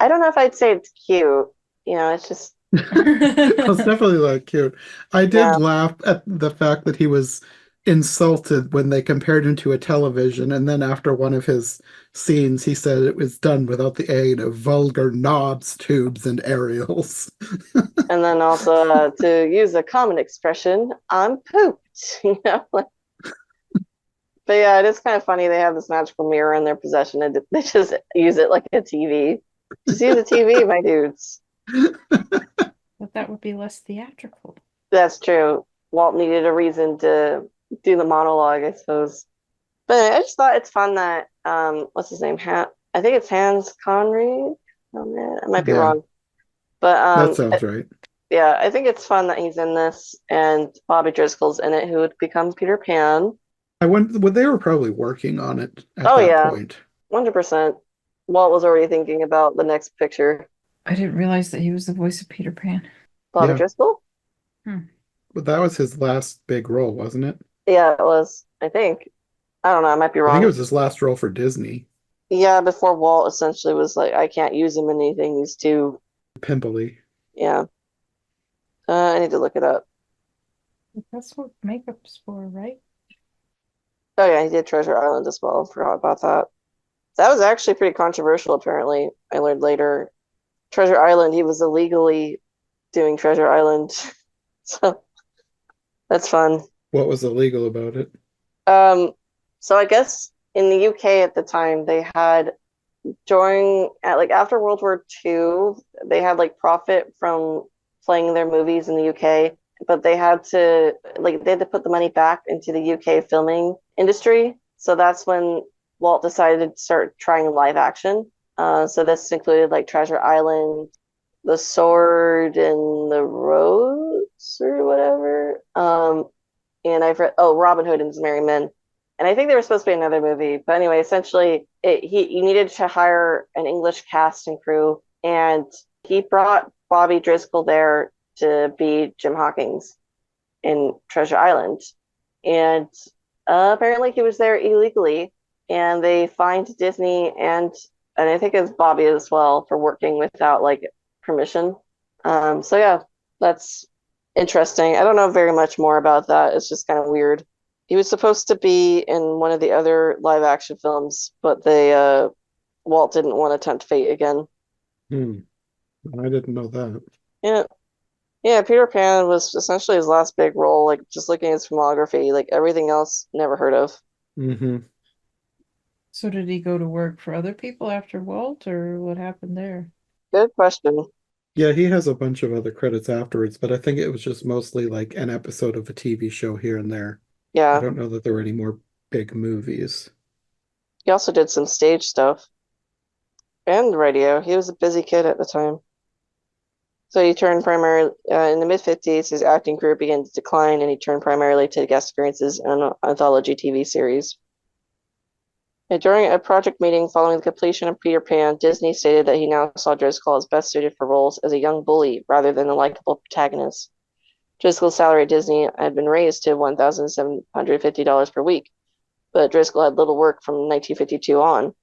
I don't know if I'd say it's cute. It's just It's definitely like cute. I did yeah. laugh at the fact that he was insulted when they compared him to a television, and then after one of his scenes, he said it was done without the aid of vulgar knobs, tubes, and aerials. And then also to use a common expression, I'm pooped. Like, but yeah, it is kind of funny. They have this magical mirror in their possession and they just use it like a TV. Just use a TV, my dudes. But that would be less theatrical. That's true. Walt needed a reason to do the monologue, I suppose. But I just thought it's fun that what's his name? I think it's Hans Conried. Oh man, I might be Yeah, wrong. But that sounds right. yeah, I think it's fun that he's in this and Bobby Driscoll's in it, who becomes Peter Pan. I went, well, they were probably working on it at Oh that yeah, point. 100%. Walt was already thinking about the next picture. I didn't realize that he was the voice of Peter Pan. Bobby Yeah, Driscoll? Hmm. but that was his last big role, wasn't it? Yeah, it was, I think. I don't know, I might be I think it wrong. was his last role for Disney. Yeah, before Walt essentially was like, I can't use him in anything. He's too, Pimply. yeah. I need to look it up. That's what makeup's for, right? Oh yeah, he did Treasure Island as well. Forgot about that. That was actually pretty controversial, apparently. I learned later. Treasure Island, he was illegally doing Treasure Island. So that's fun. What was illegal about it? Um, so I guess in the UK at the time, they had like after World War II, they had like profit from playing their movies in the UK, but they had to put the money back into the UK filming industry. So that's when Walt decided to start trying live action. So this included like Treasure Island, The Sword and the Rose or whatever. And I've read Robin Hood and His Merry Men. And I think there was supposed to be another movie, but anyway, essentially, he needed to hire an English cast and crew, and he brought Bobby Driscoll there to be Jim Hawkins in Treasure Island, and apparently he was there illegally, and they fined Disney and I think it was Bobby as well for working without like permission. So yeah, that's interesting. I don't know very much more about that. It's just kind of weird. He was supposed to be in one of the other live action films, but Walt didn't want to tempt fate again. Hmm. I didn't know that. Yeah. Yeah, Peter Pan was essentially his last big role, like just looking at his filmography, like everything else never heard of. Hmm. So did he go to work for other people after Walt, or what happened there? Good question. Yeah, he has a bunch of other credits afterwards, but I think it was just mostly like an episode of a TV show here and there. I Yeah. don't know that there were any more big movies. He also did some stage stuff and radio. He was a busy kid at the time. So he turned primarily in the mid-50s, his acting career began to decline, and he turned primarily to guest appearances in an anthology TV series. And during a project meeting following the completion of Peter Pan, Disney stated that he now saw Driscoll as best suited for roles as a young bully rather than a likable protagonist. Driscoll's salary at Disney had been raised to $1,750 per week, but Driscoll had little work from 1952 on.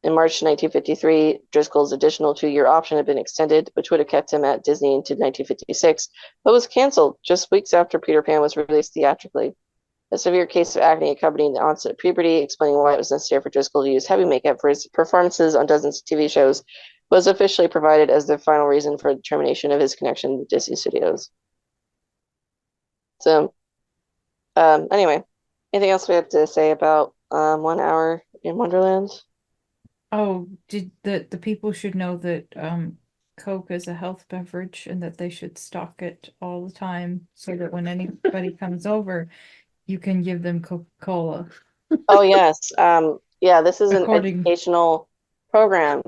In March 1953, Driscoll's additional 2-year option had been extended, which would have kept him at Disney into 1956, but was canceled just weeks after Peter Pan was released theatrically. a severe case of acne accompanying the onset of puberty, explaining why it was necessary for Driscoll to use heavy makeup for his performances on dozens of TV shows, was officially provided as the final reason for the termination of his connection to Disney Studios. So, anyway, anything else we have to say about 1 hour in Wonderland? Oh, did the people should know that Coke is a health beverage and that they should stock it all the time so that when anybody comes over, you can give them Coca-Cola. Oh yes. Yeah, this is an According educational program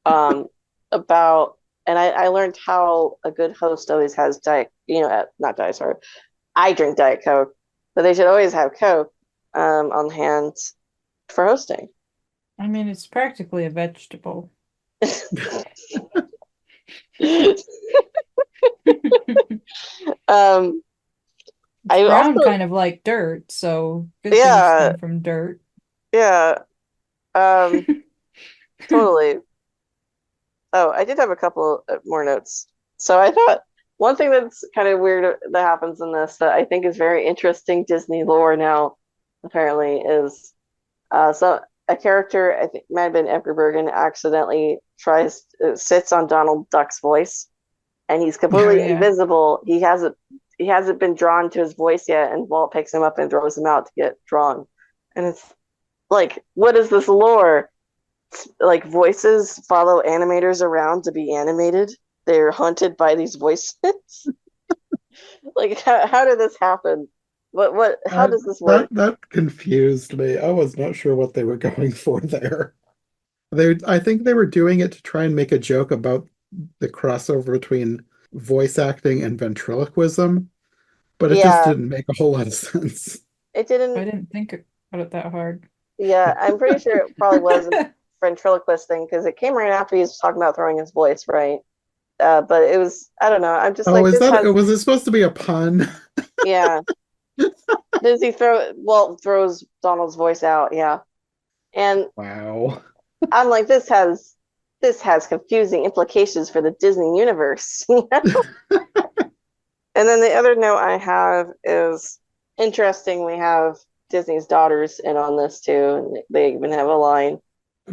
about, and I learned how a good host always has not diet, sorry. I drink Diet Coke, but they should always have Coke on hand for hosting. I mean, it's practically a vegetable. Um, It's I brown, also, kind of like dirt, so good things yeah, come from dirt. yeah, um, totally. Oh, I did have a couple more notes. So I thought one thing that's kind of weird that happens in this that I think is very interesting Disney lore now, apparently, is so a character, I think might have been Edgar Bergen, accidentally sits on Donald Duck's voice, and he's Oh completely yeah. invisible. He hasn't been drawn to his voice yet, and Walt picks him up and throws him out to get drawn. And it's like, what is this lore? Like voices follow animators around to be animated. They're hunted by these voices. Like how did this happen? How That does this work? that confused me. I was not sure what they were going for there. I think they were doing it to try and make a joke about the crossover between voice acting and ventriloquism, but it just Yeah, didn't make a whole lot of sense. it I didn't. didn't think about it that hard. Yeah, I'm pretty sure it probably was a ventriloquist thing because it came right after he was talking about throwing his voice, right? But it was, I don't know. I'm just Oh, like, this has, was it supposed to be a pun? yeah. Walt throws Donald's voice out, yeah. And Wow. I'm like, this has confusing implications for the Disney universe. And then the other note I have is interesting. We have Disney's daughters in on this too, and they even have a line.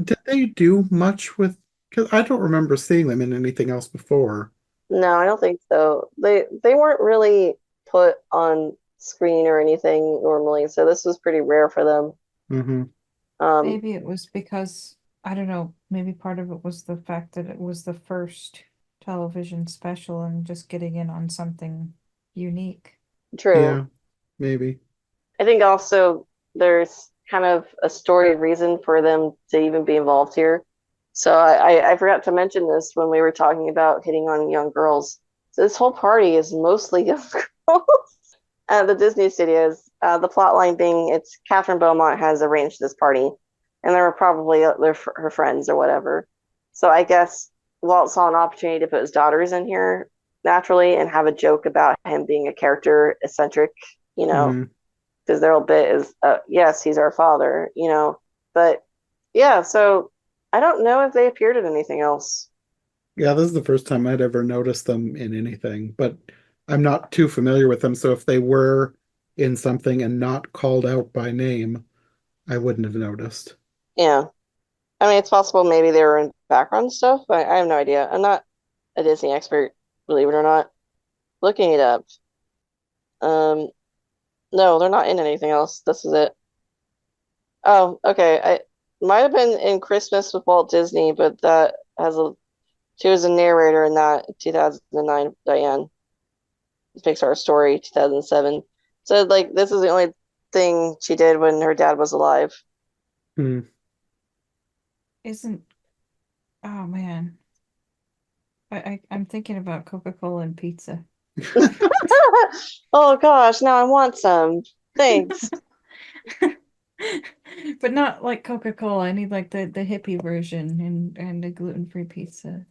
Did they do much with, because I don't remember seeing them in anything else before. No, I don't think so. They weren't really put on screen or anything normally, so this was pretty rare for them. Hmm. Um, Maybe it was because, I don't know, maybe part of it was the fact that it was the first television special and just getting in on something unique. True. Yeah, maybe. I think also there's kind of a story reason for them to even be involved here. So I forgot to mention this when we were talking about hitting on young girls. So this whole party is mostly young girls at the Disney Studios. The plot line being it's Catherine Beaumont has arranged this party, and there were probably her friends or whatever. So I guess Walt saw an opportunity to put his daughters in here naturally and have a joke about him being a character eccentric, you know, Hmm. because their whole bit is, yes, he's our father, you know. But yeah, so I don't know if they appeared in anything else. Yeah, this is the first time I'd ever noticed them in anything, but I'm not too familiar with them. So if they were in something and not called out by name, I wouldn't have noticed. Yeah. I mean, it's possible maybe they were in background stuff, but I have no idea. I'm not a Disney expert, believe it or not. Looking it up. Um, no, they're not in anything else. This is it. Oh, okay. I might have been in Christmas with Walt Disney, but she was a narrator in that 2009 Diane Pixar story 2007. So like this is the only thing she did when her dad was alive. Hmm. Isn't, oh man, I'm thinking about Coca-Cola and pizza. Oh gosh, now I want some. Thanks. But not like Coca-Cola. I need like the hippie version and a gluten-free pizza.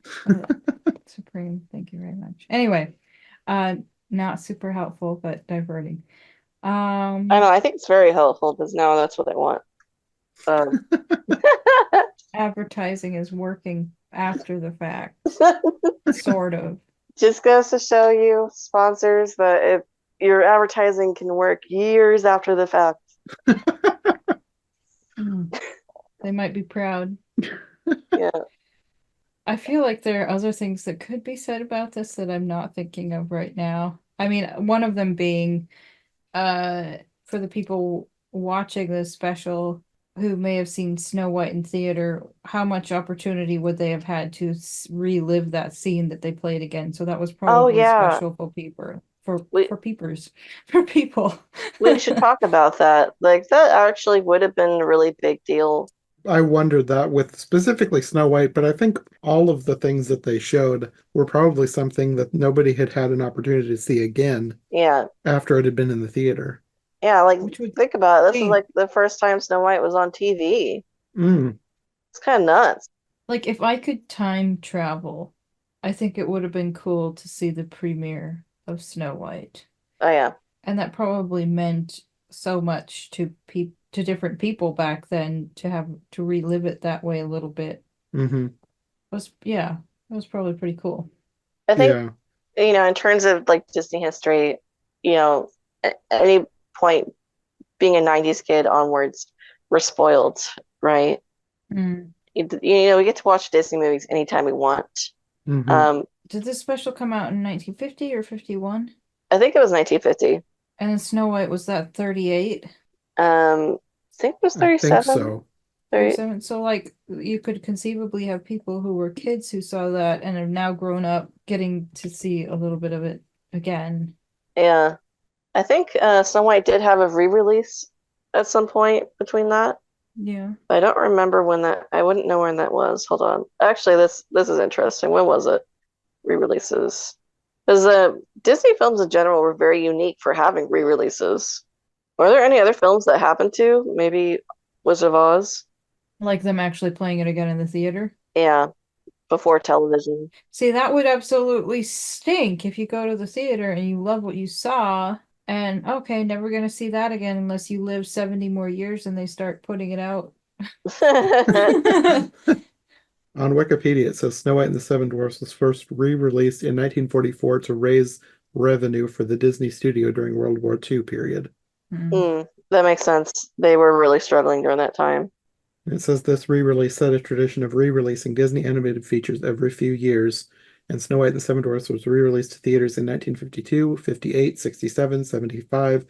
Supreme. Thank you very much. Anyway, uh not super helpful, but diverting. I know, Um I think it's very helpful because now that's what I want. Um, Advertising is working after the fact, sort of. just goes to show you, sponsors, that your advertising can work years after the fact. They might be proud. Yeah. I feel like there are other things that could be said about this that I'm not thinking of right now. I mean, one of them being, for the people watching this special who may have seen Snow White in theater, how much opportunity would they have had to relive that scene that they played again? So that was Oh probably yeah. special for people, for We peepers, for people. we should talk about that. Like that actually would have been a really big deal. I wondered that with specifically Snow White, but I think all of the things that they showed were probably something that nobody had had an opportunity to see again Yeah. after it had been in the theater. Yeah, like Which would think about it. This is think, like the first time Snow White was on TV. Mm. It's kind of nuts. like, if I could time travel, I think it would have been cool to see the premiere of Snow White. Oh yeah. And that probably meant so much to different people back then to have to relive it that way a little bit. Hmm. Was yeah, that was probably pretty cool. I think, Yeah. in terms of like Disney history, at any point being a 90s kid onwards, we're spoiled, right? Mm. We get to watch Disney movies anytime we want. Hmm. Did this special come out in 1950 or 51? I think it was 1950. And then Snow White was that 38? I think it was I think 37. so. 30, 37. So like you could conceivably have people who were kids who saw that and have now grown up getting to see a little bit of it again. yeah. I think Snow White did have a re-release at some point between that. Yeah. I don't remember when that. I wouldn't know when that was. Hold on. Actually, this is interesting. When was it? Re-releases. Because Disney films in general were very unique for having re-releases. Were there any other films that happened to? Maybe Wizard of Oz? Like them actually playing it again in the theater. Yeah, before television. See, that would absolutely stink if you go to the theater and you love what you saw, and okay, never gonna see that again unless you live 70 more years and they start putting it out. On Wikipedia, it says Snow White and the Seven Dwarfs was first re-released in 1944 to raise revenue for the Disney studio during World War II period. That makes sense. They were really struggling during that time. It says this re-release set a tradition of re-releasing Disney animated features every few years, and Snow White and the Seven Dwarfs was re-released to theaters in 1952, 58, 67, 75,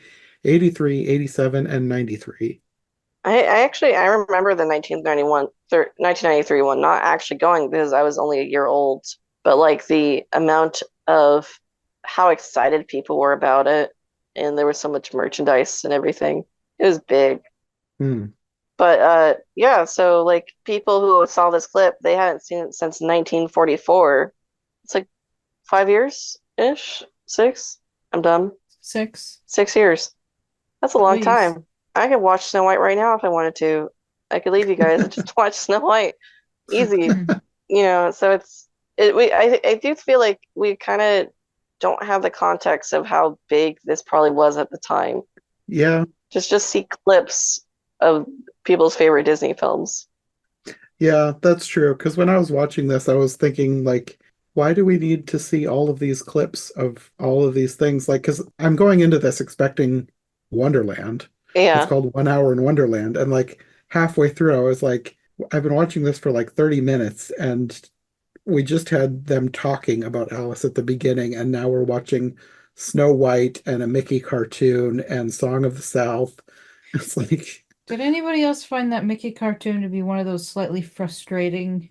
83, 87, and 93. I remember the 1993 one, not actually going because I was only a year old, but like the amount of how excited people were about it, and there was so much merchandise and everything. It was big. Hmm. But yeah, so like people who saw this clip, they hadn't seen it since 1944. It's like 5 years-ish, six. I'm dumb. 6, 6 years. That's a at long least. time. I could watch Snow White right now if I wanted to. I could leave you guys and just watch Snow White. Easy. So I do feel like we kind of don't have the context of how big this probably was at the time. Yeah, Just see clips of people's favorite Disney films. yeah, that's true. Because when I was watching this, I was thinking, like, why do we need to see all of these clips of all of these things? Like, because I'm going into this expecting Wonderland. It's Yeah. called 1 Hour in Wonderland. And like halfway through, I was like, I've been watching this for like 30 minutes, and we just had them talking about Alice at the beginning, and now we're watching Snow White and a Mickey cartoon and Song of the South. It's like, Did anybody else find that Mickey cartoon to be one of those slightly frustrating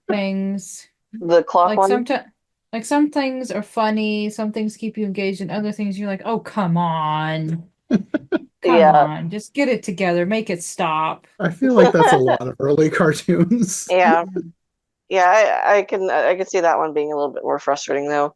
things? The clock Like one? sometimes, like some things are funny, some things keep you engaged, and other things you're like, oh, come on. Come Yeah. on, just get it together, make it stop. I feel like that's a lot of early cartoons. Yeah. Yeah, I can see that one being a little bit more frustrating though.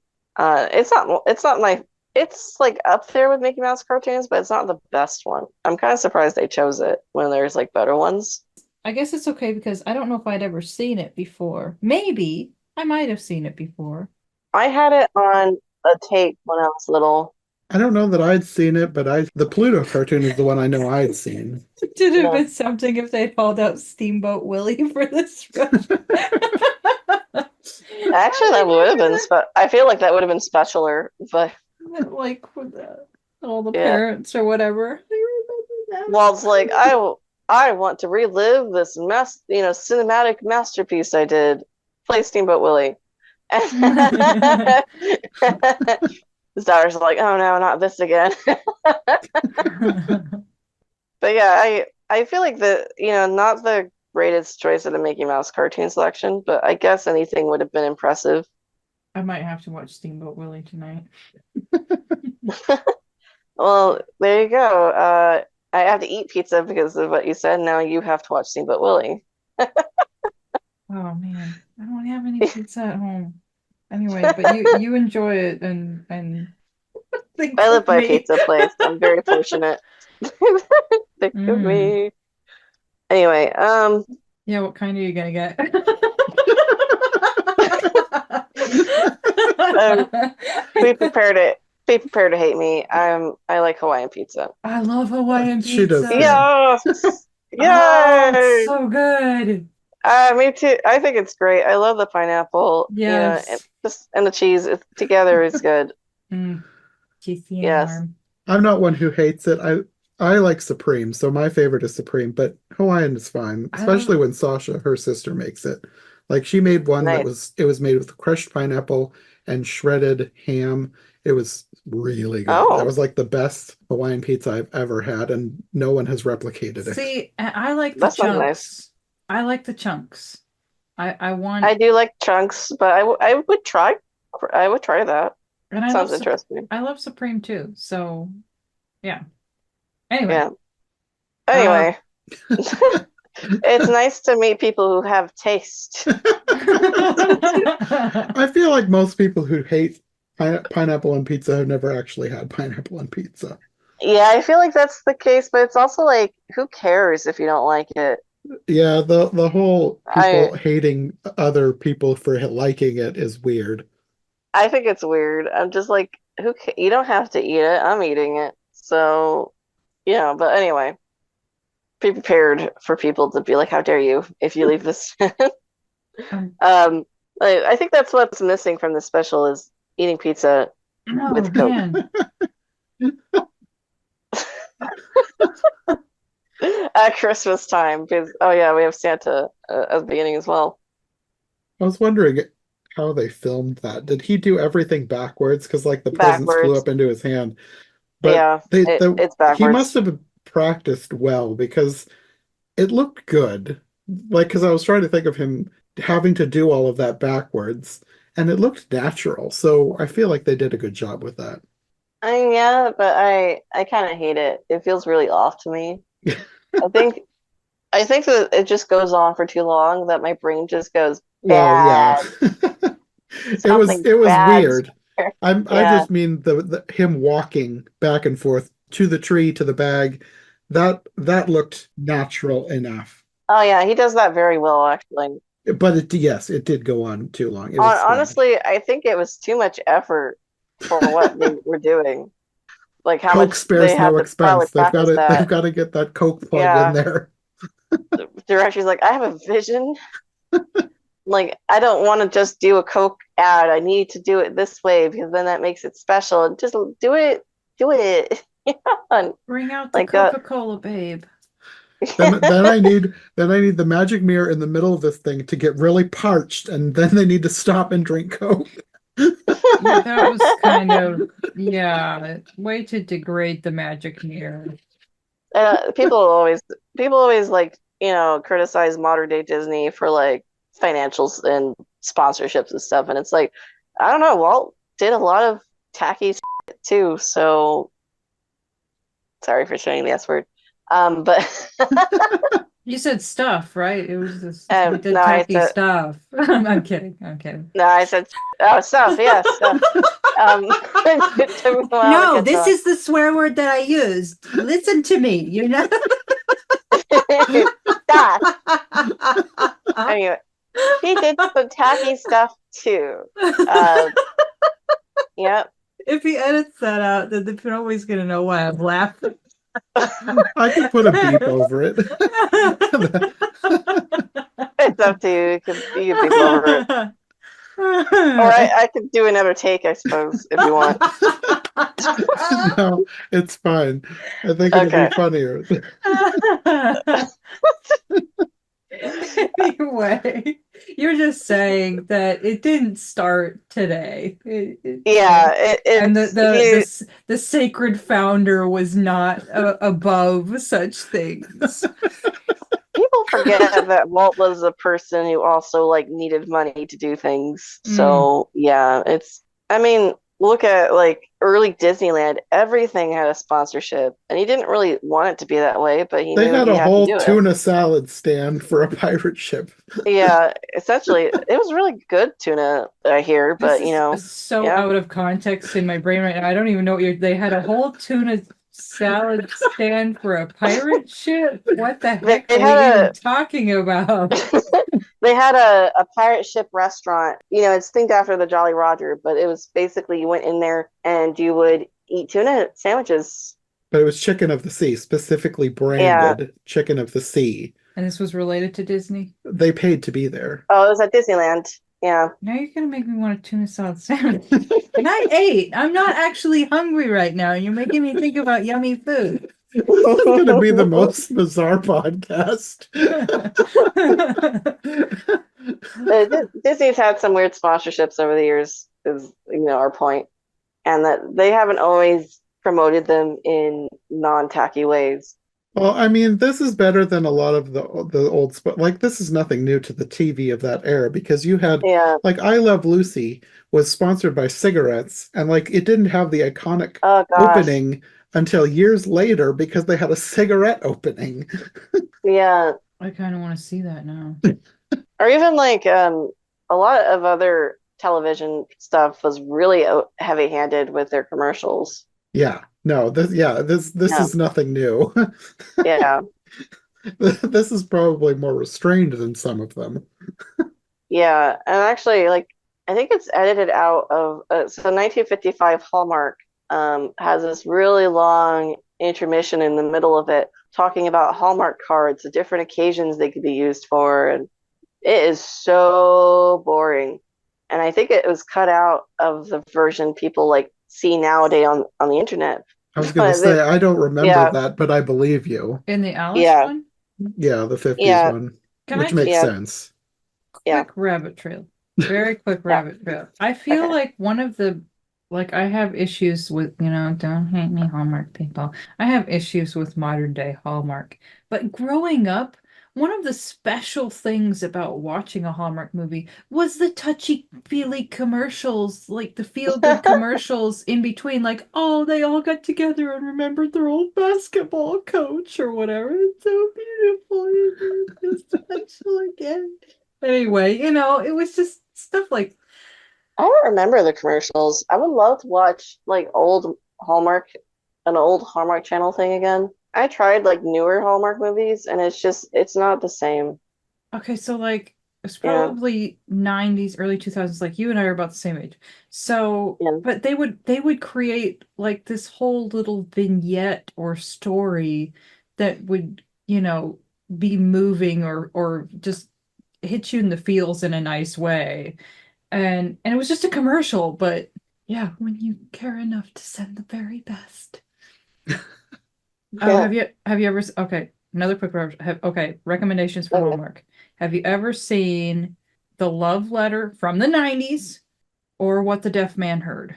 It's like up there with Mickey Mouse cartoons, but it's not the best one. I'm kind of surprised they chose it when there's like better ones. I guess it's okay because I don't know if I'd ever seen it before. Maybe I might have seen it before. I had it on a tape when I was little. I don't know that I'd seen it, but the Pluto cartoon is the one I know I'd seen. Did it have Yeah. been something if they'd called out Steamboat Willie for this? Actually, that would have been I feel like that would have been specialer, but Like with all the Yeah. parents or whatever. I remember that. Walt's like, I want to relive this cinematic masterpiece I did. Play Steamboat Willie. His daughter's like, oh no, not this again. But yeah, I feel like not the greatest choice of the Mickey Mouse cartoon selection, but I guess anything would have been impressive. I might have to watch Steamboat Willie tonight. Well, there you go. I have to eat pizza because of what you said. Now you have to watch Steamboat Willie. Oh man, I don't have any pizza at home. Anyway, but you enjoy it and think I live of by a me. pizza place. I'm very fortunate. Think of me. Anyway, Yeah, what kind are you gonna get? be prepared to be prepared to hate me. I like Hawaiian pizza. I love Hawaiian She does pizza. too. Yes, Oh, it's yay! so good. Me too. I think it's great. I love the pineapple. Yes. And the cheese together is good. Juicy and Yes. warm. I'm not one who hates it. I like Supreme, so my favorite is Supreme, but Hawaiian is fine, especially when Sasha, her sister, makes it. Like she made one that Nice. was made with crushed pineapple and shredded ham. It was really good. That Oh, was like the best Hawaiian pizza I've ever had, and no one has replicated it. See, I like the that sounds chunks. nice. I like the chunks. I want, I do like chunks, but I would try. I would try that. and I Sounds love interesting. I love Supreme too. So yeah. Anyway, Yeah. Anyway, it's nice to meet people who have taste. I feel like most people who hate pineapple on pizza have never actually had pineapple on pizza. Yeah, I feel like that's the case, but it's also like, who cares if you don't like it? Yeah, the whole I people hating other people for liking it is weird. I think it's weird. I'm just like, you don't have to eat it. I'm eating it. So, yeah, but anyway, be prepared for people to be like, how dare you if you leave this. Um, I think that's what's missing from the special is eating pizza oh with Coke. man. At Christmas time, because oh yeah, we have Santa at the beginning as well. I was wondering how they filmed that. Did he do everything backwards? Because like the presents flew Backwards. up into his hand. But Yeah, it's he must backwards. have practiced well because it looked good. Like, because I was trying to think of him having to do all of that backwards, and it looked natural. So I feel like they did a good job with that. I mean, yeah, but I kind of hate it. It feels really off to me. I think I think that it just goes on for too long that my brain just goes Well, yeah. bad. Something It was bad. weird. I Yeah. just mean the him walking back and forth to the tree to the bag. That looked natural enough. Oh yeah, he does that very well actually. But yes, it did go on too long. It was bad. Honestly, I think it was too much effort for what they were doing. Like how Coke much they spares had no to probably expense. practice They've that. got to get that Coke plug in Yeah. there. The director's like, I have a vision. Like, I don't want to just do a Coke ad. I need to do it this way because then that makes it special. Just do it. Do it. Yeah. Bring out the Like Coca-Cola, babe. Then I need the magic mirror in the middle of this thing to get really parched, and then they need to stop and drink Coke. Yeah, that was kind of way to degrade the magic mirror. People always like, criticize modern day Disney for like financials and sponsorships and stuff. And it's like, I don't know, Walt did a lot of tacky shit too. So sorry for saying the S word. But You said stuff, right? It was just we did no, I tacky said stuff. I'm kidding. I'm kidding. no, I said stuff, yes, stuff. No, this is the swear word that I used. Listen to me, you know. Stuff. Anyway, he did some tacky stuff too. Yep. If he edits that out, then they're always gonna know why I'm laughing. I can put a beep over it. It's up to you. You can beep over it. Or I could do another take, I suppose, if you want. No, it's fine. I think it'll Okay. be funnier. Anyway, you're just saying that it didn't start today. Yeah, And it's you. the sacred founder was not above such things. People forget that Walt was a person who also like needed money to do things. So yeah, I mean, look at like early Disneyland. Everything had a sponsorship, and he didn't really want it to be that way, but he They knew had he a had to whole do it. tuna salad stand for a pirate ship. Yeah, essentially, it was really good tuna, I hear, but This is so yeah. out of context in my brain right now. I don't even know they had a whole tuna salad stand for a pirate ship. What the They heck are we had even talking about? they had a pirate ship restaurant. It's themed after the Jolly Roger, but it was basically you went in there and you would eat tuna sandwiches. But it was Chicken of the Sea, specifically Yeah. branded Chicken of the Sea. And this was related to Disney? They paid to be there. Oh, it was at Disneyland. Yeah. Now you're gonna make me want a tuna salad sandwich. And I ate. I'm not actually hungry right now. You're making me think about yummy food. This is going to be the most bizarre podcast. Disney's had some weird sponsorships over the years, is our point, and that they haven't always promoted them in non-tacky ways. Well, I mean, this is better than a lot of the old like this is nothing new to the TV of that era because you had Yeah. like I Love Lucy was sponsored by cigarettes and like it didn't have the iconic Oh gosh. opening until years later because they had a cigarette opening. Yeah. I kind of want to see that now. Or even like a lot of other television stuff was really heavy-handed with their commercials. Yeah. No, this Yeah. is nothing new. Yeah. This is probably more restrained than some of them. Yeah, and actually, like I think it's edited out of so 1955 Hallmark has this really long intermission in the middle of it talking about Hallmark cards, the different occasions they could be used for, and it is so boring. And I think it was cut out of the version people like see nowadays on the internet. I was going to say I don't remember Yeah. that, but I believe you. In the Alice Yeah. one? Yeah, the 50s Yeah. one, Can which I makes Yeah. sense. Yeah. quick rabbit trail? Very quick rabbit trail. I feel Okay. like one of the I have issues with, don't hate me, Hallmark people. I have issues with modern day Hallmark. But growing up, one of the special things about watching a Hallmark movie was the touchy-feely commercials, like the feel-good commercials in between, like, oh, they all got together and remembered their old basketball coach or whatever. It's so beautiful. It's special again. Anyway, it was just stuff like I don't remember the commercials. I would love to watch like an old Hallmark Channel thing again. I tried like newer Hallmark movies and it's not the same. okay, so it's Yeah. probably 90s, early 2000s, like you and I are about the same age. So, Yeah. but they would create like this whole little vignette or story that would, be moving or just hit you in the feels in a nice way. And it was just a commercial, but yeah, when you care enough to send the very best. Oh, Yeah. have you ever okay, another quick okay, recommendations for Okay. Hallmark. Have you ever seen The Love Letter from the 90s or What the Deaf Man Heard?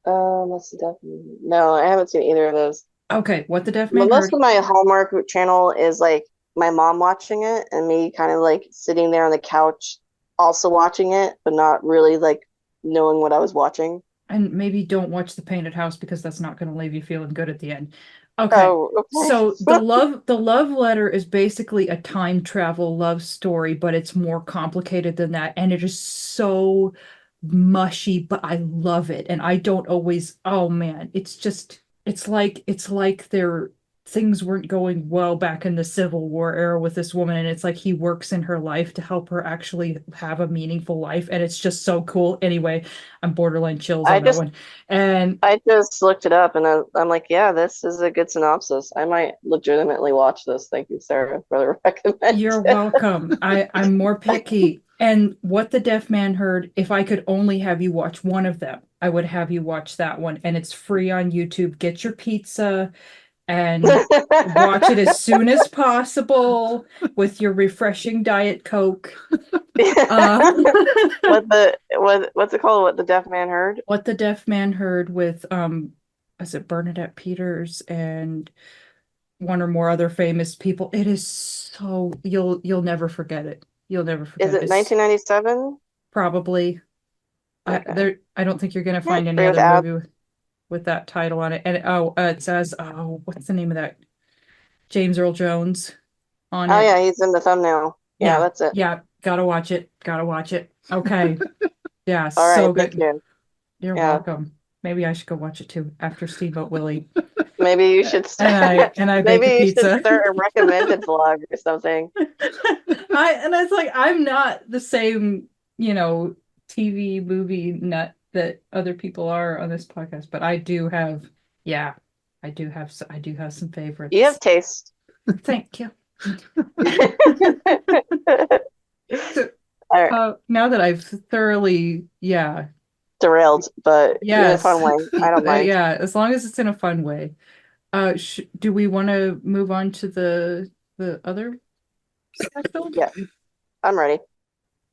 That's definitely no, I haven't seen either of those. Okay, What the Deaf But Man most Heard. of my Hallmark channel is like my mom watching it and me kind of like sitting there on the couch also watching it, but not really like knowing what I was watching. And maybe don't watch The Painted House because that's not going to leave you feeling good at the end. Okay. Oh, okay. So the love letter is basically a time travel love story, but it's more complicated than that. And it is so mushy, but I love it. And I don't always, oh man, it's like things weren't going well back in the Civil War era with this woman. And it's like he works in her life to help her actually have a meaningful life. And it's just so cool. Anyway, I'm borderline chills on that one. And I just looked it up and I'm like, yeah, this is a good synopsis. I might legitimately watch this. Thank you, Sarah, for the recommendation. you're welcome. I'm more picky. And What the Deaf Man Heard, if I could only have you watch one of them, I would have you watch that one. And it's free on YouTube. Get your pizza and watch it as soon as possible with your refreshing Diet Coke. What's it called? What the Deaf Man Heard? What the Deaf Man Heard with is it Bernadette Peters and one or more other famous people. It is so you'll never forget it. You'll never forget Is it it. 1997? Probably. Okay. I don't think you're gonna find any Free with other ads. movie with that title on it. And it says, what's the name of that? James Earl Jones on Oh it. yeah, he's in the thumbnail. Yeah, that's it. Yeah, gotta watch it. Gotta watch it. Okay. Yeah, All right, so thank good. you. You're Yeah. welcome. Maybe I should go watch it too after Steamboat Willie. Maybe you should start. And I Maybe bake a you should pizza. start a recommended vlog or something. It's like I'm not the same, TV movie nut that other people are on this podcast, but I do have some favorites. You have taste. Thank you. All right. Now that I've thoroughly, Derailed, but in a yes, fun way. I don't mind. yeah, as long as it's in a fun way. Do we want to move on to the other special? Yeah, I'm ready.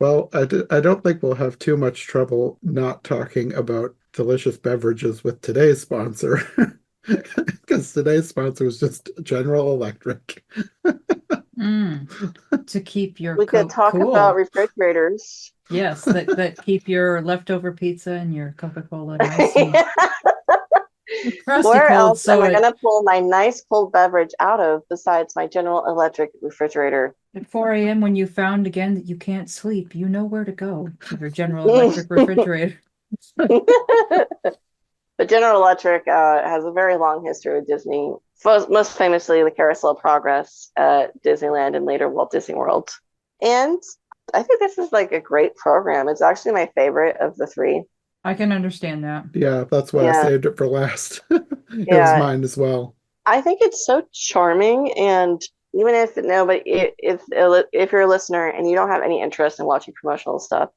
Well, I don't think we'll have too much trouble not talking about delicious beverages with today's sponsor. Because today's sponsor is just General Electric. To keep your We could Coke talk cool. about refrigerators. Yes, that keep your leftover pizza and your Coca-Cola nice and frosty Where cold. else am So I going to pull my nice cold beverage out of besides my General Electric refrigerator? at 4 a.m. when you found again that you can't sleep, you know where to go to your General Electric refrigerator. But General Electric has a very long history with Disney. Most famously, the Carousel of Progress at Disneyland and later Walt Disney World. And I think this is like a great program. It's actually my favorite of the three. I can understand that. Yeah, that's why I saved it for last. It was mine as well. I think it's so charming, and even if if you're a listener and you don't have any interest in watching promotional stuff,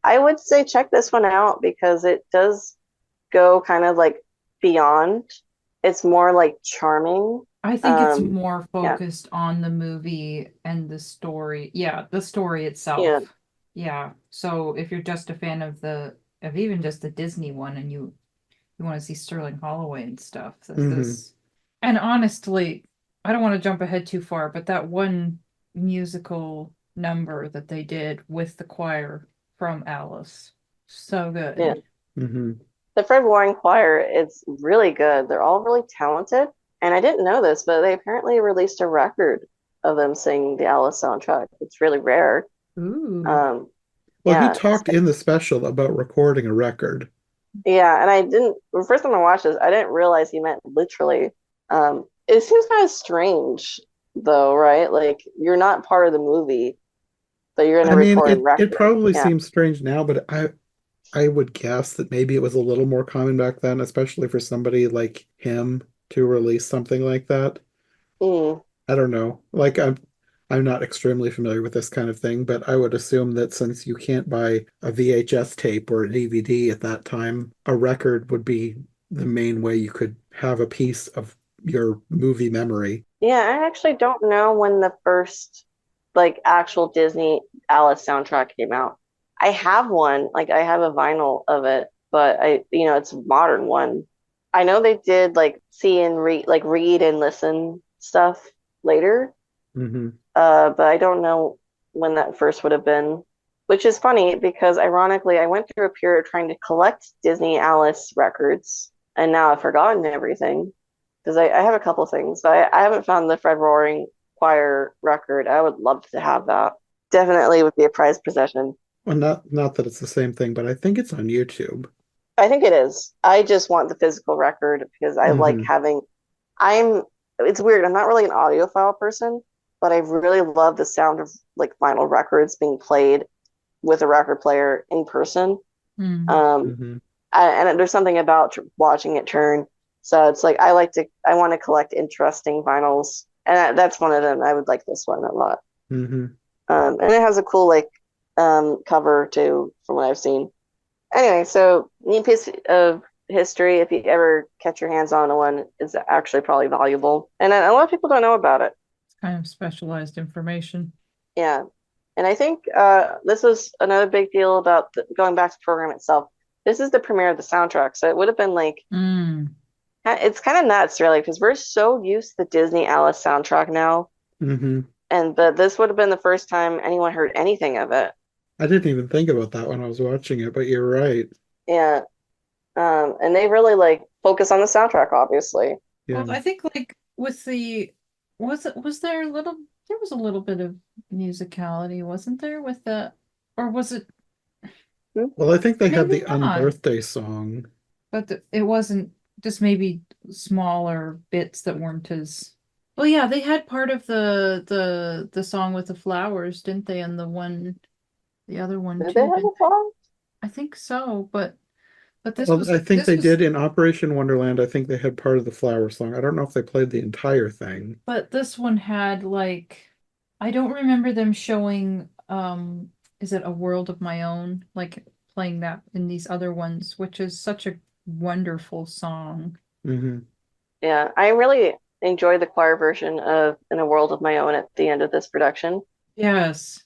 I would say check this one out because it does go kind of like beyond. It's more like charming. I think it's more focused on the movie and the story. Yeah, the story itself. Yeah. So if you're just a fan of even just the Disney one and you want to see Sterling Holloway and stuff, and honestly, I don't want to jump ahead too far, but that one musical number that they did with the choir from Alice, so good. Yeah. Mm-hmm. The Fred Warren Choir, it's really good. They're all really talented. And I didn't know this, but they apparently released a record of them singing the Alice soundtrack. It's really rare. Ooh. Well, he talked in the special about recording a record. Yeah, and the first time I watched this, I didn't realize he meant literally. It seems kind of strange, though, right? Like, you're not part of the movie, but you're going to record a record. It probably seems strange now, but I would guess that maybe it was a little more common back then, especially for somebody like him to release something like that. I don't know. Like I'm not extremely familiar with this kind of thing, but I would assume that since you can't buy a VHS tape or a DVD at that time, a record would be the main way you could have a piece of your movie memory. Yeah, I actually don't know when the first like actual Disney Alice soundtrack came out. I have one, like I have a vinyl of it, but it's a modern one. I know they did like see and read and listen stuff later. Mm-hmm. But I don't know when that first would have been, which is funny because ironically, I went through a period trying to collect Disney Alice records, and now I've forgotten everything because I have a couple things, but I haven't found the Fred Roaring Choir record. I would love to have that. Definitely would be a prized possession. Well, not that it's the same thing, but I think it's on YouTube. I think it is. I just want the physical record because I like having. It's weird. I'm not really an audiophile person, but I really love the sound of like vinyl records being played with a record player in person. And there's something about watching it turn. So it's like I want to collect interesting vinyls, and that's one of them. I would like this one a lot. And it has a cool like cover too, from what I've seen. Anyway, so neat piece of history. If you ever catch your hands on one, is actually probably valuable, and a lot of people don't know about it. It's kind of specialized information. Yeah, and I think this was another big deal about going back to the program itself. This is the premiere of the soundtrack, so it would have been like Mm. it's kind of nuts, really, because we're so used to the Disney Alice soundtrack now, Hmm. but this would have been the first time anyone heard anything of it. I didn't even think about that when I was watching it, but you're right. Yeah, and they really like focus on the soundtrack, obviously. Yeah. Well, I think like with the was there a little there was a little bit of musicality, wasn't there, with the or was it Well, I think they had maybe the not, unbirthday song. but it wasn't just maybe smaller bits that weren't as well, yeah, they had part of the song with the flowers, didn't they? And the other one Did they too, have did a song? I think so, but this Well, was I think this they was did in Operation Wonderland. I think they had part of the flower song. I don't know if they played the entire thing. but this one had like I don't remember them showing is it A World of My Own, like playing that in these other ones, which is such a wonderful song. Hmm. Yeah, I really enjoyed the choir version of In a World of My Own at the end of this production. Yes,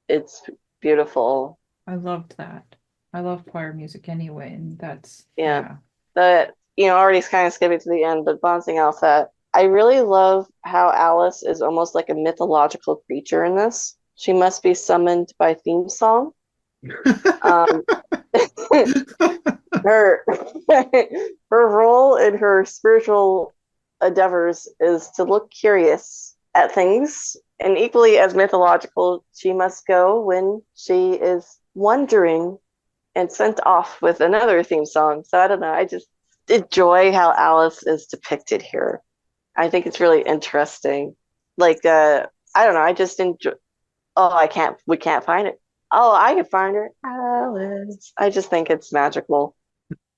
It's beautiful. I loved that. I love choir music anyway, and that's Yeah. yeah. But, already kind of skipping to the end, but bouncing off that, I really love how Alice is almost like a mythological creature in this. She must be summoned by theme song. Um, her her role in her spiritual endeavors is to look curious at things, and equally as mythological, she must go when she is wondering and sent off with another theme song. So I don't know. I just enjoy how Alice is depicted here. I think it's really interesting. Like, I don't know. I just enjoy. Oh, we can't find it. Oh, I can find her. Alice. I just think it's magical.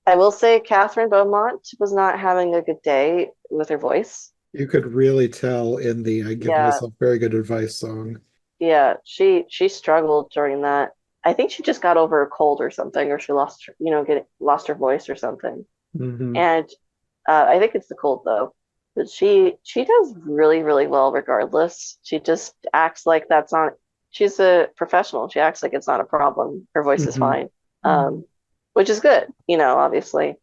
I will say Catherine Beaumont was not having a good day with her voice. You could really tell in the I Give Yeah, Myself Very Good Advice song. yeah. She struggled during that. I think she just got over a cold or something, or she lost, lost her voice or something. Hmm. And I think it's the cold though. But she does really, really well regardless. She just acts like that's not. She's a professional. She acts like it's not a problem. Her voice is Hmm. fine, which is good, obviously.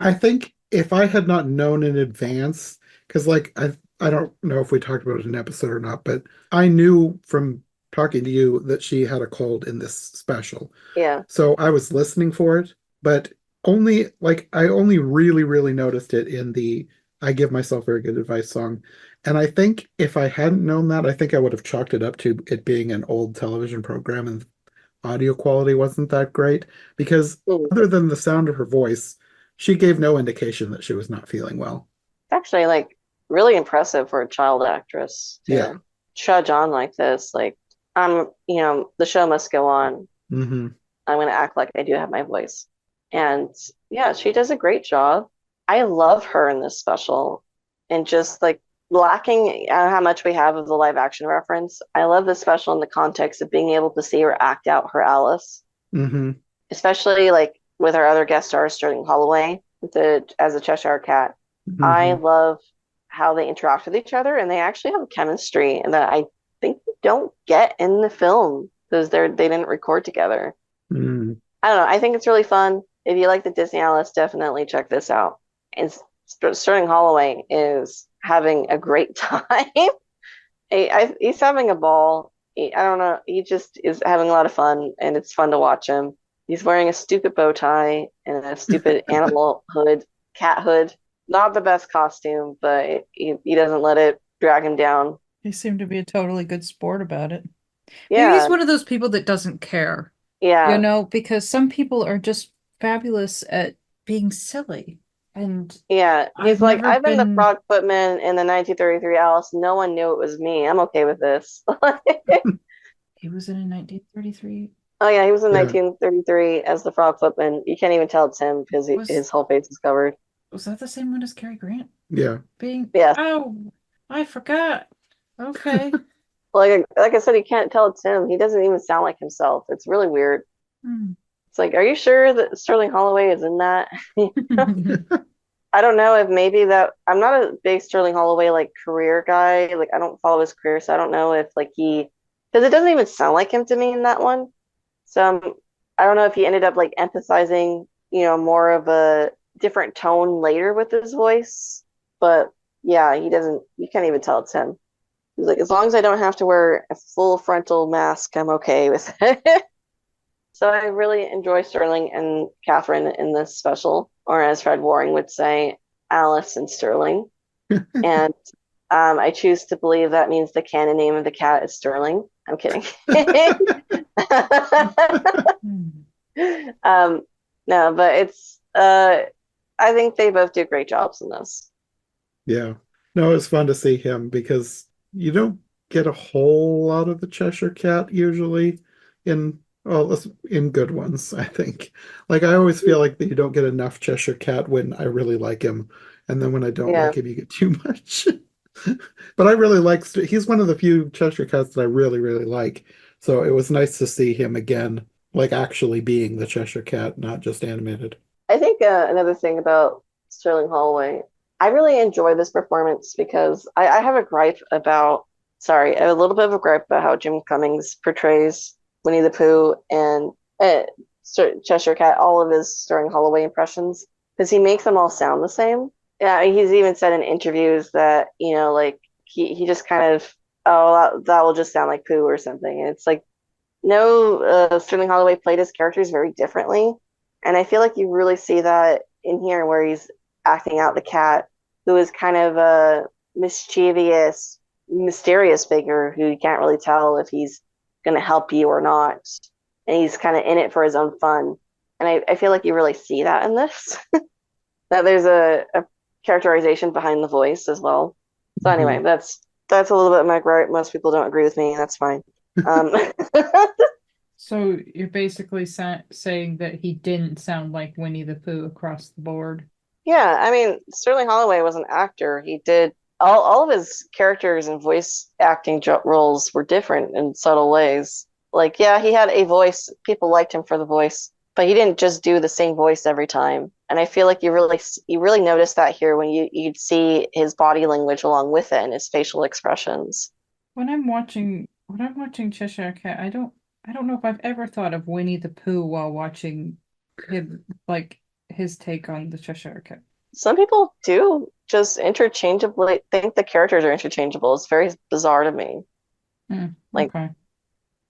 I think if I had not known in advance, because like I don't know if we talked about it in an episode or not, but I knew from talking to you that she had a cold in this special. Yeah. So I was listening for it, but I only really, really noticed it in the I Give Myself Very Good Advice song. And I think if I hadn't known that, I think I would have chalked it up to it being an old television program and audio quality wasn't that great. Because Mm. other than the sound of her voice, she gave no indication that she was not feeling well. It's actually like really impressive for a child actress Yeah. to trudge on like this. Like, the show must go on. Hmm. I'm going to act like I do have my voice. And yeah, she does a great job. I love her in this special, and just like lacking how much we have of the live action reference. I love this special in the context of being able to see her act out her Alice, Hmm. especially like with our other guest stars, Sterling Holloway as a Cheshire Cat. I Hmm. love how they interact with each other, and they actually have chemistry, and that I think we don't get in the film because they didn't record together. Hmm. I don't know. I think it's really fun. If you like the Disney Alice, definitely check this out. And Sterling Holloway is having a great time. He's having a ball. I don't know. He just is having a lot of fun, and it's fun to watch him. He's wearing a stupid bow tie and a stupid animal hood, cat hood. Not the best costume, but he doesn't let it drag him down. He seemed to be a totally good sport about it. Maybe he's Yeah, one of those people that doesn't care, yeah, because some people are just fabulous at being silly. And yeah. I've He's like, never I've been the been, frog footman in the 1933 Alice. No one knew it was me. I'm okay with this. he was in a 1933. Oh yeah, he was in Yeah. 1933 as the Frog Footman. You can't even tell it's him because Was his whole face is covered. was that the same one as Cary Grant? Yeah. Being, Yes, oh, I forgot. Okay. like I said, you can't tell it's him. He doesn't even sound like himself. It's really weird. Hmm. It's like, are you sure that Sterling Holloway is in that? I don't know if maybe that I'm not a big Sterling Holloway like career guy. Like I don't follow his career, so I don't know if like he because it doesn't even sound like him to me in that one. So I don't know if he ended up like emphasizing, more of a different tone later with his voice. But yeah, he doesn't. You can't even tell it's him. He's like, as long as I don't have to wear a full frontal mask, I'm okay with it. So I really enjoy Sterling and Catherine in this special, or as Fred Waring would say, Alice and Sterling. And I choose to believe that means the canon name of the cat is Sterling. I'm kidding. um, no, but I think they both do great jobs in this. Yeah. No, it's fun to see him because you don't get a whole lot of the Cheshire Cat usually in in good ones, I think. Like I always feel like that you don't get enough Cheshire Cat when I really like him, and then when I don't Yeah. like him, you get too much. But I really like he's one of the few Cheshire Cats that I really, really like. So it was nice to see him again, like actually being the Cheshire Cat, not just animated. I think another thing about Sterling Holloway, I really enjoy this performance because I have a gripe about, sorry, a little bit of a gripe about how Jim Cummings portrays Winnie the Pooh and Cheshire Cat, all of his Sterling Holloway impressions, because he makes them all sound the same. Yeah, he's even said in interviews that, like he just kind of, oh, that will just sound like Pooh or something. And it's like, no, Sterling Holloway played his characters very differently. And I feel like you really see that in here where he's acting out the cat, who is kind of a mischievous, mysterious figure who you can't really tell if he's going to help you or not. And he's kind of in it for his own fun. And I feel like you really see that in this, that there's a characterization behind the voice as well. So anyway, Mhm. that's a little bit of my gripe. Most people don't agree with me. That's fine. Um, So you're basically saying that he didn't sound like Winnie the Pooh across the board. Yeah, I mean, Sterling Holloway was an actor. He did all of his characters and voice acting roles were different in subtle ways. Like, yeah, he had a voice. People liked him for the voice, but he didn't just do the same voice every time. And I feel like you really notice that here when you'd see his body language along with it and his facial expressions. When I'm watching Cheshire Cat, I don't know if I've ever thought of Winnie the Pooh while watching him, like his take on the Cheshire Cat. Some people do just interchangeably think the characters are interchangeable. It's very bizarre to me. Hmm, Like, okay.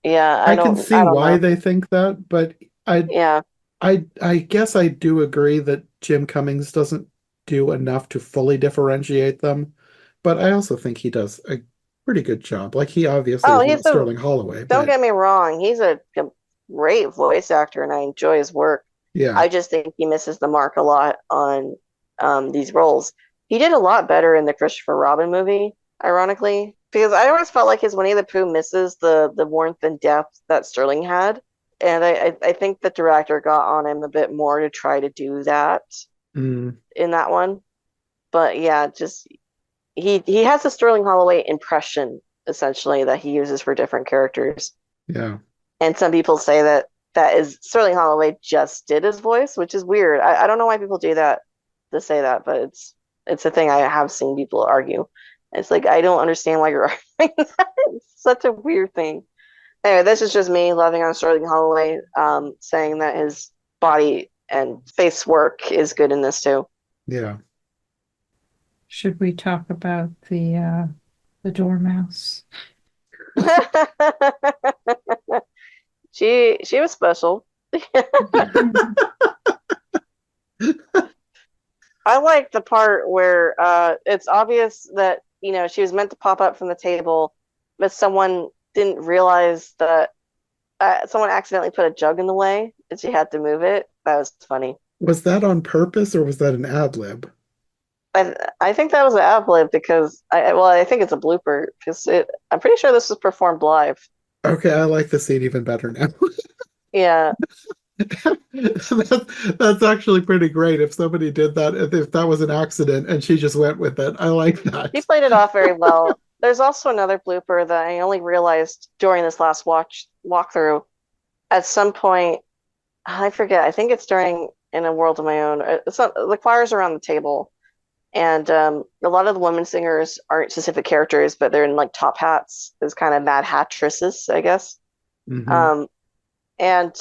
yeah, I can see I don't why know. they think that, but I Yeah. I guess I do agree that Jim Cummings doesn't do enough to fully differentiate them, but I also think he does a pretty good job. Like he obviously Oh, is not Sterling Holloway, don't but get me wrong, he's a great voice actor and I enjoy his work. yeah. I just think he misses the mark a lot on these roles. He did a lot better in the Christopher Robin movie, ironically, because I always felt like his Winnie the Pooh misses the warmth and depth that Sterling had. And I think the director got on him a bit more to try to do that Mm, in that one. But yeah, just he has a Sterling Holloway impression essentially that he uses for different characters. yeah. And some people say that is Sterling Holloway just did his voice, which is weird. I don't know why people do that to say that, but it's a thing I have seen people argue. It's like I don't understand why you're arguing that. It's such a weird thing. Anyway, this is just me loving on Sterling Holloway, saying that his body and face work is good in this too. Yeah. Should we talk about the dormouse? She was special. I like the part where it's obvious that she was meant to pop up from the table, but someone didn't realize that someone accidentally put a jug in the way and she had to move it. That was funny. Was that on purpose or was that an ad lib? I think that was an ad lib because I think it's a blooper because I'm pretty sure this was performed live. Okay, I like the scene even better now. Yeah, That's actually pretty great. If somebody did that, if that was an accident and she just went with it, I like he that. played it off very well. there's also another blooper that I only realized during this last walkthrough. At some point, I forget. I think it's during In a World of My Own. It's not, the choir's around the table, and a lot of the women singers aren't specific characters, but they're in like top hats. There's kind of mad hattresses, I guess. Hmm. Um, and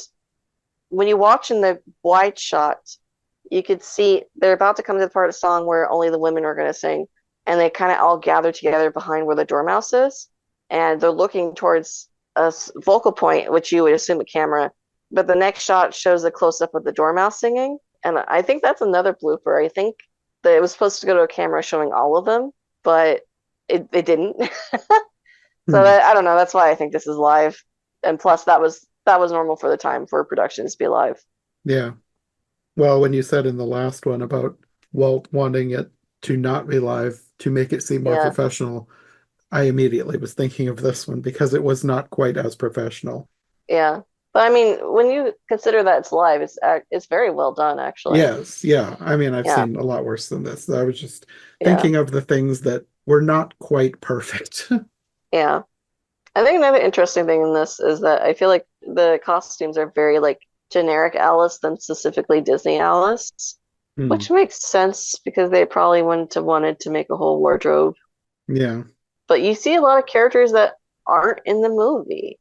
when you watch in the wide shot, you could see they're about to come to the part of the song where only the women are going to sing, and they kind of all gather together behind where the dormouse is, and they're looking towards a vocal point, which you would assume a camera. But the next shot shows a close up of the dormouse singing, and I think that's another blooper. I think that it was supposed to go to a camera showing all of them, but it didn't. So Hmm. I don't know. That's why I think this is live, and plus that was normal for the time for productions to be live. Yeah. Well, when you said in the last one about Walt wanting it to not be live to make it seem more Yeah. professional, I immediately was thinking of this one because it was not quite as professional. Yeah. But I mean, when you consider that it's live, it's very well done, actually. Yes, yeah. I mean, I've Yeah. seen a lot worse than this. I was just Yeah. thinking of the things that were not quite perfect. Yeah. I think another interesting thing in this is that I feel like the costumes are very like generic Alice than specifically Disney Alice, Hmm. which makes sense because they probably wouldn't have wanted to make a whole wardrobe. Yeah, But you see a lot of characters that aren't in the movie.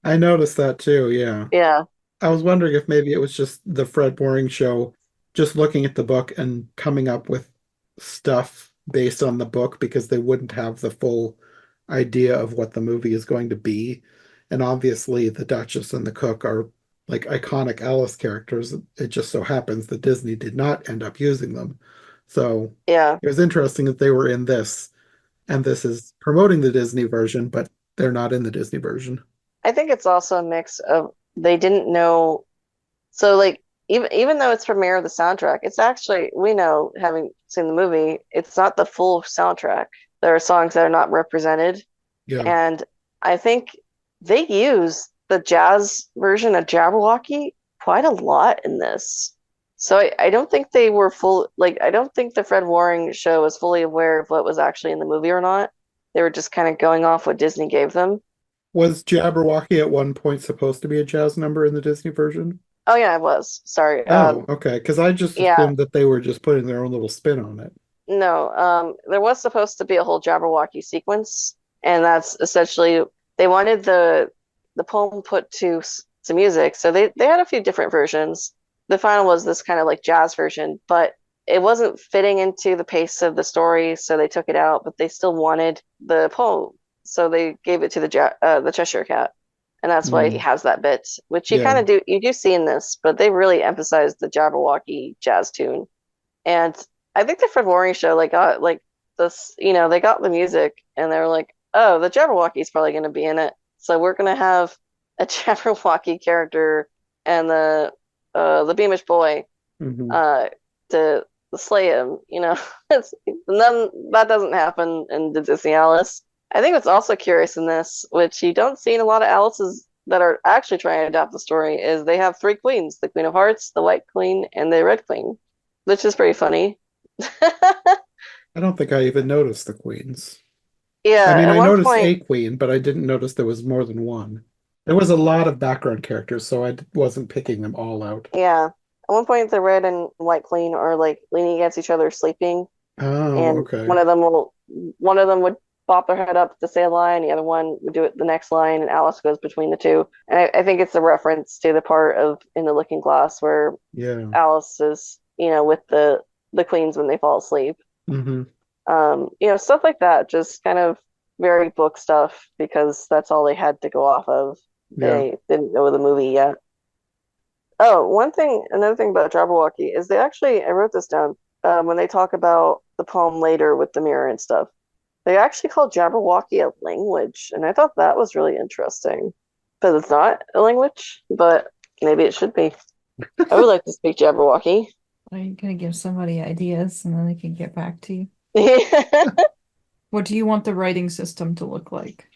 I noticed that too. Yeah. Yeah. I was wondering if maybe it was just the Fred Waring show, just looking at the book and coming up with stuff based on the book because they wouldn't have the full idea of what the movie is going to be. And obviously, the Duchess and the Cook are like iconic Alice characters. It just so happens that Disney did not end up using them. So Yeah. it was interesting that they were in this, and this is promoting the Disney version, but they're not in the Disney version. I think it's also a mix of they didn't know. So like even though it's premiere of the soundtrack, it's actually we know having seen the movie, it's not the full soundtrack. There are songs that are not represented, Yeah. and I think they use the jazz version of Jabberwocky quite a lot in this. So I don't think they were full like I don't think the Fred Waring show was fully aware of what was actually in the movie or not. They were just kind of going off what Disney gave them. Was Jabberwocky at one point supposed to be a jazz number in the Disney version? Oh yeah, I was. Sorry. Oh, okay. Because I just Yeah, assumed that they were just putting their own little spin on it. no. There was supposed to be a whole Jabberwocky sequence, and that's essentially they wanted the poem put to music. So they had a few different versions. The final was this kind of like jazz version, but it wasn't fitting into the pace of the story, so they took it out. But they still wanted the poem, so they gave it to the Cheshire Cat, and that's why he Mm, has that bit, which yeah. you do see in this, but they really emphasized the Jabberwocky jazz tune. And I think the Fred Waring show like got like this, they got the music and they were like, oh, the Jabberwocky's probably going to be in it, so we're going to have a Jabberwocky character and the Beamish boy Hmm. uh to slay him. It's none that doesn't happen in the Disney Alice. I think what's also curious in this, which you don't see in a lot of Alice's that are actually trying to adapt the story, is they have three queens: the Queen of Hearts, the White Queen, and the Red Queen, which is pretty funny. I don't think I even noticed the queens. I Yeah, mean, at I one noticed point, a queen, but I didn't notice there was more than one. There was a lot of background characters, so wasn't picking them all out. yeah, at one point the Red and White Queen are like leaning against each other sleeping, Oh, and okay. one of them would bop their head up to say a line, the other one would do it the next line, and Alice goes between the two. And I think it's a reference to the part of In the Looking Glass where Yeah. Alice is, with the queens when they fall asleep. Hmm. Stuff like that, just kind of very book stuff because that's all they had to go off of. Yeah. They didn't know the movie yet. Oh, another thing about Jabberwocky is I wrote this down, when they talk about the poem later with the mirror and stuff. They actually call Jabberwocky a language, and I thought that was really interesting. Because it's not a language, but maybe it should be. I would like to speak Jabberwocky. Are you gonna give somebody ideas and then they can get back to you? What do you want the writing system to look like?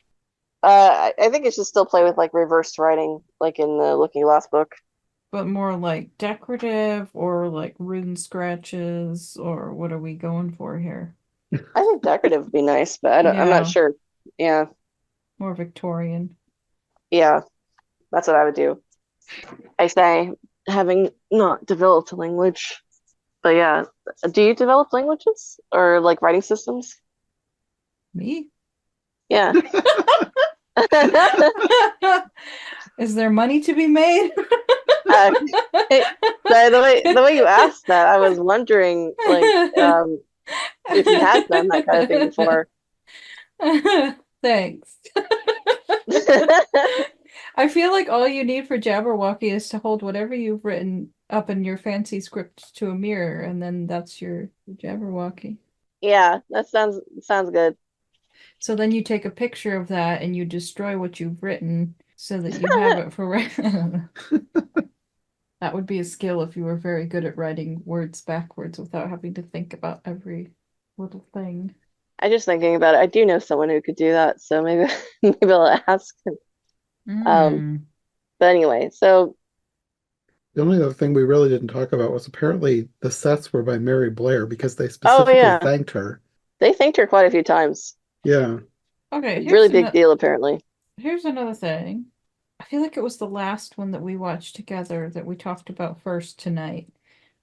I think it should still play with like reversed writing, like in the Looking Glass book. But more like decorative or like rune scratches, or what are we going for here? I think decorative would be nice, but I'm not Yeah, sure. Yeah, more Victorian. yeah, that's what I would do. I say, having not developed a language, but yeah, do you develop languages or like writing systems? Me? Yeah. Is there money to be made? Uh, the way you asked that, I was wondering like if you had done that kind of thing before. Thanks. I feel like all you need for Jabberwocky is to hold whatever you've written up in your fancy script to a mirror, and then that's your Jabberwocky. Yeah, that sounds good. So then you take a picture of that and you destroy what you've written so that you have it for That would be a skill if you were very good at writing words backwards without having to think about every little thing. I just thinking about it. I do know someone who could do that, so maybe maybe I'll ask him. Um, Mm. but anyway, so The only other thing we really didn't talk about was apparently the sets were by Mary Blair because they oh specifically yeah, thanked her. they thanked her quite a few times. Yeah. Okay, Really big deal, apparently. here's another thing. I feel like it was the last one that we watched together that we talked about first tonight,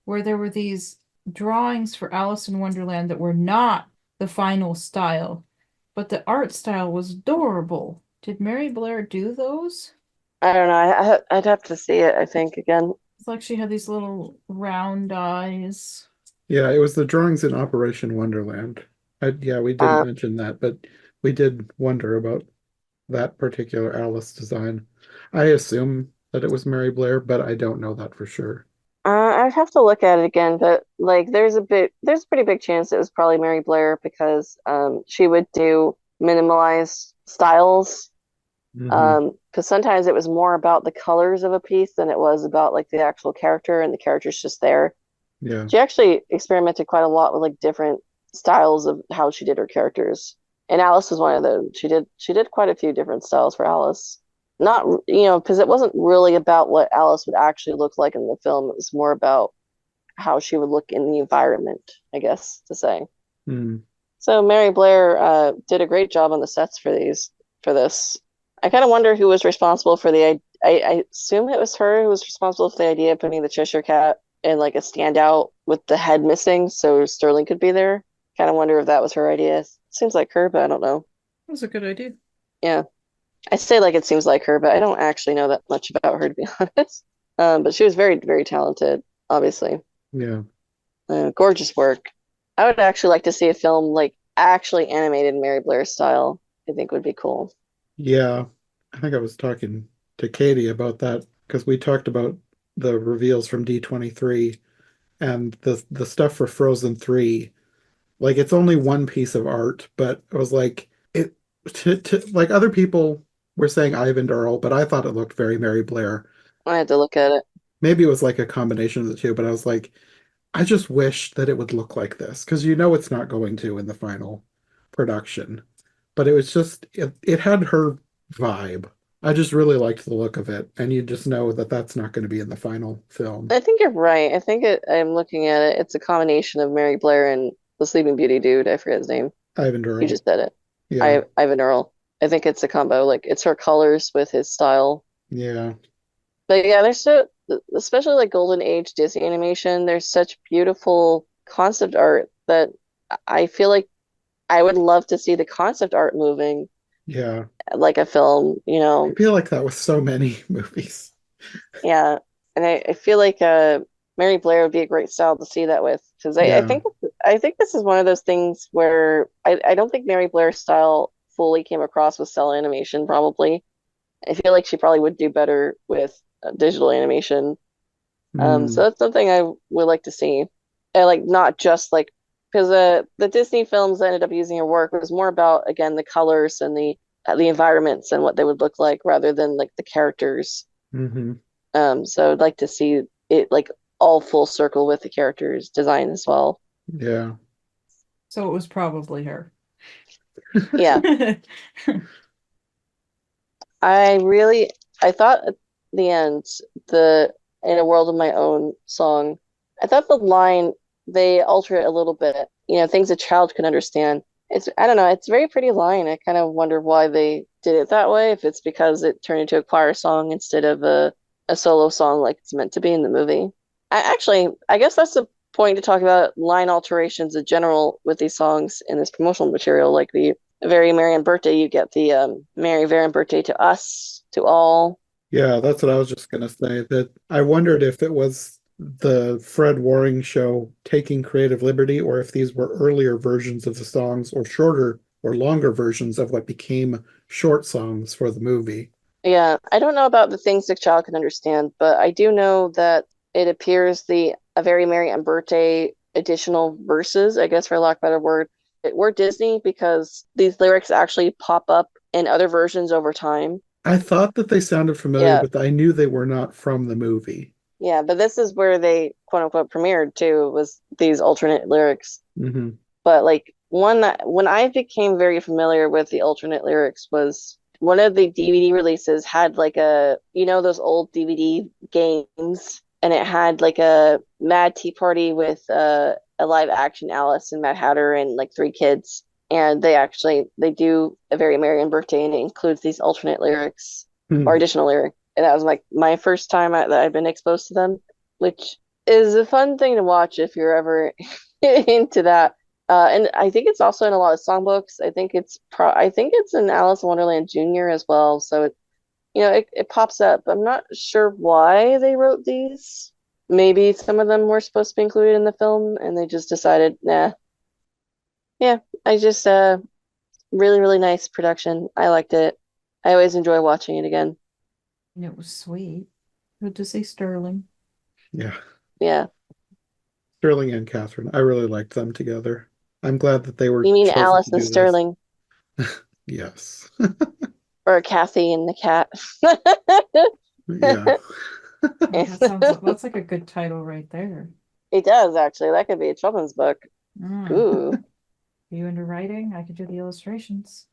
where there were these drawings for Alice in Wonderland that were not the final style, but the art style was adorable. Did Mary Blair do those? I don't know. I'd have to see it, I think, again. It's like she had these little round eyes. Yeah, it was the drawings in Operation Wonderland. Yeah, we didn't Uh, mention that, but we did wonder about that particular Alice design. I assume that it was Mary Blair, but I don't know that for sure. I'd have to look at it again, but like there's a pretty big chance it was probably Mary Blair because she would do minimalized styles. Hmm. Because sometimes it was more about the colors of a piece than it was about like the actual character and the character's just there. Yeah. She actually experimented quite a lot with like different styles of how she did her characters. And Alice was one of them. She did quite a few different styles for Alice. Not, because it wasn't really about what Alice would actually look like in the film. It was more about how she would look in the environment, I guess to say. Hmm. So Mary Blair did a great job on the sets for this. I kind of wonder who was responsible for I assume it was her who was responsible for the idea of putting the Cheshire Cat in like a standout with the head missing, so Sterling could be there. Kind of wonder if that was her idea. Seems like her, but I don't know. That was a good idea. Yeah, I say like it seems like her, but I don't actually know that much about her to be honest. But she was very, very talented, obviously. Yeah. Gorgeous work. I would actually like to see a film like actually animated Mary Blair style. I think would be cool. Yeah. I think I was talking to Katie about that because we talked about the reveals from D23 and the stuff for Frozen 3. Like it's only one piece of art, but it was like it like other people were saying Ivan Earl, but I thought it looked very Mary Blair. I had to look at it. Maybe it was like a combination of the two, but I was like, I just wish that it would look like this because you know it's not going to in the final production. But it was just it had her vibe. I just really liked the look of it, and you just know that that's not going to be in the final film. I think you're right. I'm looking at it. It's a combination of Mary Blair and the Sleeping Beauty dude. I forget his name. Ivan You Earl. just said it. Yeah, Ivan Earl. I think it's a combo. Like it's her colors with his style. yeah, But yeah, there's so especially like Golden Age Disney animation. There's such beautiful concept art that I feel like I would love to see the concept art moving yeah. like a film. I feel like that with so many movies. Yeah, and I feel like Mary Blair would be a great style to see that with because Yeah. I think this is one of those things where I don't think Mary Blair's style fully came across with cell animation probably. I feel like she probably would do better with digital animation. So Mm, that's something I would like to see. And like not just like because the Disney films that ended up using her work was more about again the colors and the environments and what they would look like rather than like the characters. hmm. So I'd like to see it like all full circle with the characters design as well. Yeah. So it was probably her. Yeah, I really I thought at the end the In a World of My Own song, I thought the line they alter it a little bit. Things a child can understand. I don't know, it's a very pretty line. I kind of wonder why they did it that way, if it's because it turned into a choir song instead of a solo song like it's meant to be in the movie. I guess that's the point to talk about line alterations in general with these songs in this promotional material, like the Very Merry and Birthday, you get the Merry Very and Birthday to Us, to All. Yeah, that's what I was just gonna say. That I wondered if it was the Fred Waring show taking creative liberty, or if these were earlier versions of the songs, or shorter or longer versions of what became short songs for the movie. Yeah, I don't know about the things a child can understand, but I do know that it appears the A Very Merry and Birthday additional verses, I guess for lack of a better word, were Disney because these lyrics actually pop up in other versions over time. I thought that they sounded familiar, Yeah, but I knew they were not from the movie. yeah, but this is where they quote unquote premiered too, was these alternate lyrics. Hmm. But like when I became very familiar with the alternate lyrics was one of the DVD releases had like those old DVD games, and it had like a Mad Tea Party with a live action Alice and Mad Hatter and like three kids. And they do A Very Merry and Birthday, and it includes these alternate lyrics or Hmm. additional lyrics. And that was like my first time that I've been exposed to them, which is a fun thing to watch if you're ever into that. And I think it's also in a lot of songbooks. I think it's in Alice in Wonderland Junior as well. So it pops up. I'm not sure why they wrote these. Maybe some of them were supposed to be included in the film, and they just decided, nah. Yeah, I just really, really nice production. I liked it. I always enjoy watching it again. And it was sweet. Good to see Sterling. Yeah, Yeah. Sterling and Catherine. I really liked them together. I'm glad that they were You mean chosen Alice to and do this. Sterling Yes. or Kathy and the cat? Yeah. That's like a good title right there. It does actually. That could be a children's book. Ooh. Are you into writing? I could do the illustrations.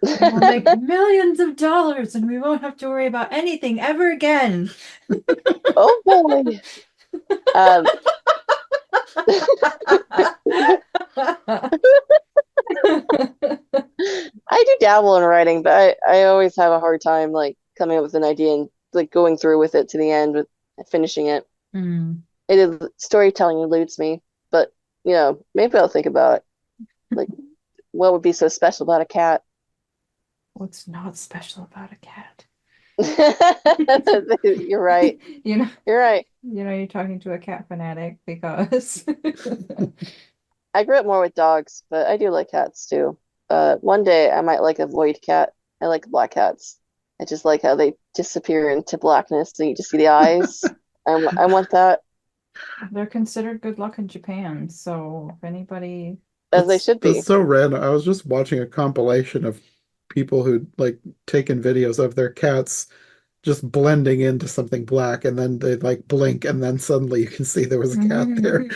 And we'll make millions of dollars and we won't have to worry about anything ever again. Oh boy. Um, I do dabble in writing, but I always have a hard time like coming up with an idea and like going through with it to the end with finishing it. Mm. It is storytelling eludes me, but maybe I'll think about it. Like, what would be so special about a cat? What's not special about a cat? You're right. You know, You're right. you're talking to a cat fanatic because I grew up more with dogs, but I do like cats too. One day I might like a void cat. I like black cats. I just like how they disappear into blackness and you just see the eyes. I want that, they're considered good luck in Japan. So if anybody, as they should That's be. so random. I was just watching a compilation of people who like taken videos of their cats just blending into something black, and then they like blink, and then suddenly you can see there was a cat there.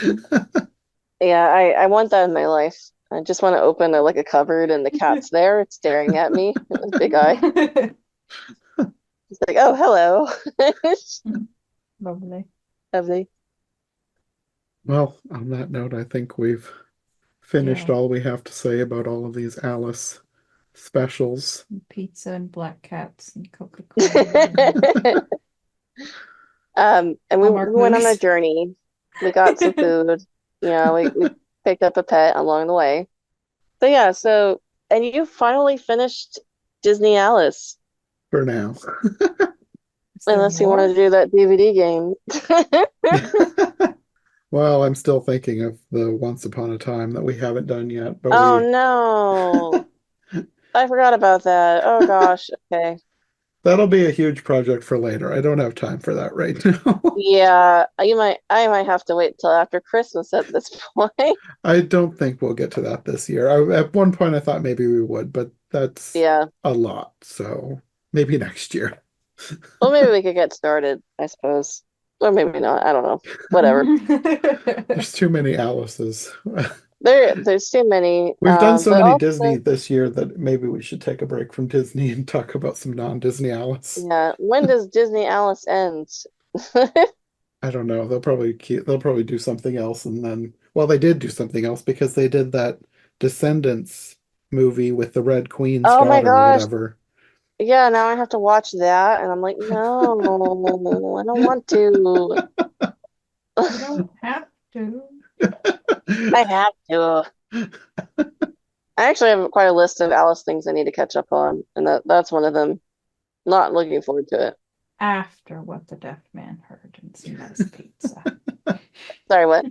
Yeah, I want that in my life. I just want to open like a cupboard and the cat's there, it's staring at me with a big eye. It's like, oh, hello. Lovely. Lovely. Well, on that note, I think we've finished Yeah. all we have to say about all of these Alice specials. Pizza and black cats and Coca-Cola. And we Hallmark went on a movies. journey. We got some food. We picked up a pet along the way. So yeah, and you finally finished Disney Alice, For now. Is there unless you wanted to more? do that DVD game. Well, I'm still thinking of the Once Upon a Time that we haven't done yet, but Oh no. I forgot about that. Oh gosh. Okay. that'll be a huge project for later. I don't have time for that right now. Yeah, I might have to wait till after Christmas at this point. I don't think we'll get to that this year. At one point, I thought maybe we would, but that's Yeah. a lot. So maybe next year. Well, maybe we could get started, I suppose. Or maybe not. I don't know. Whatever. There's too many Alice's. There's too many. We've done so But many also, Disney this year that maybe we should take a break from Disney and talk about some non-Disney Alice. yeah, when does Disney Alice end? I don't know. They'll probably do something else, and then Well, they did do something else because they did that Descendants movie with the Red Queen's Oh my daughter or gosh. whatever. Yeah, now I have to watch that, and I'm like, no, I don't want to. You don't have to. I have to. I actually have quite a list of Alice things I need to catch up on, and that's one of them. Not looking forward to it. After what the deaf man heard and some nice pizza. Sorry, what?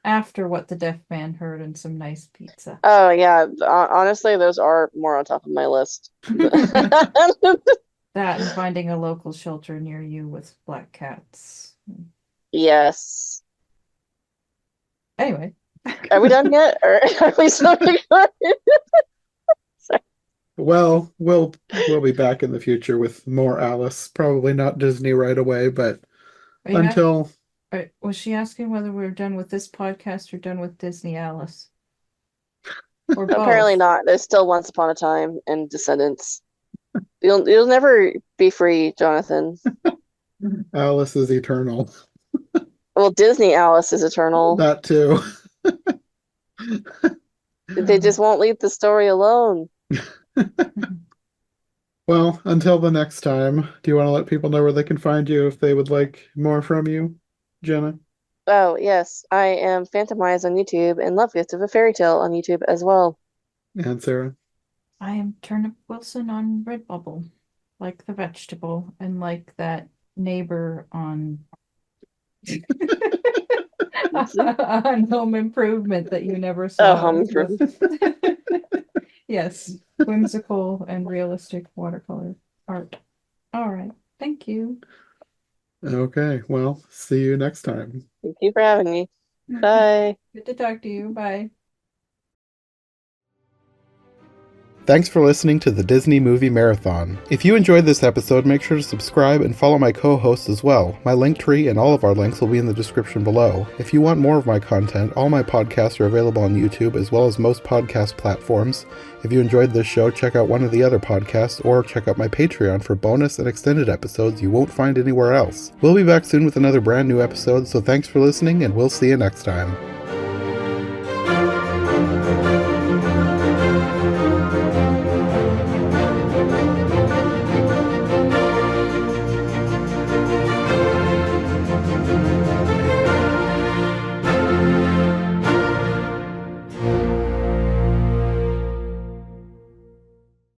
After what the deaf man heard and some nice pizza. Oh yeah, honestly, those are more on top of my list. That and finding a local shelter near you with black cats. Yes. Anyway. Are we done yet? Or are we still recording? Well, we'll be back in the future with more Alice. Probably not Disney right away, but Are you until was she asking whether we were done with this podcast or done with Disney Alice? Or both? Apparently not. There's still Once Upon a Time and Descendants. You'll never be free, Jonathan. Alice is eternal. Well, Disney Alice is eternal. That too. They just won't leave the story alone. Well, until the next time, do you want to let people know where they can find you if they would like more from you, Jenna? Oh, yes. I am Phantomwise on YouTube and Love Gift of a Fairy Tale on YouTube as well. And Sarah? I am Turnip Wilson on Redbubble, like the vegetable, and like that neighbor on on Home Improvement that you never saw. Oh, Home Improvement. Yes, whimsical and realistic watercolor art. All right, thank you. Okay, well, see you next time. Thank you for having me. Bye. Good to talk to you. Bye. Thanks for listening to the Disney Movie Marathon. If you enjoyed this episode, make sure to subscribe and follow my co-hosts as well. My link tree and all of our links will be in the description below. If you want more of my content, all my podcasts are available on YouTube as well as most podcast platforms. If you enjoyed this show, check out one of the other podcasts or check out my Patreon for bonus and extended episodes you won't find anywhere else. We'll be back soon with another brand new episode, so thanks for listening and we'll see you next time.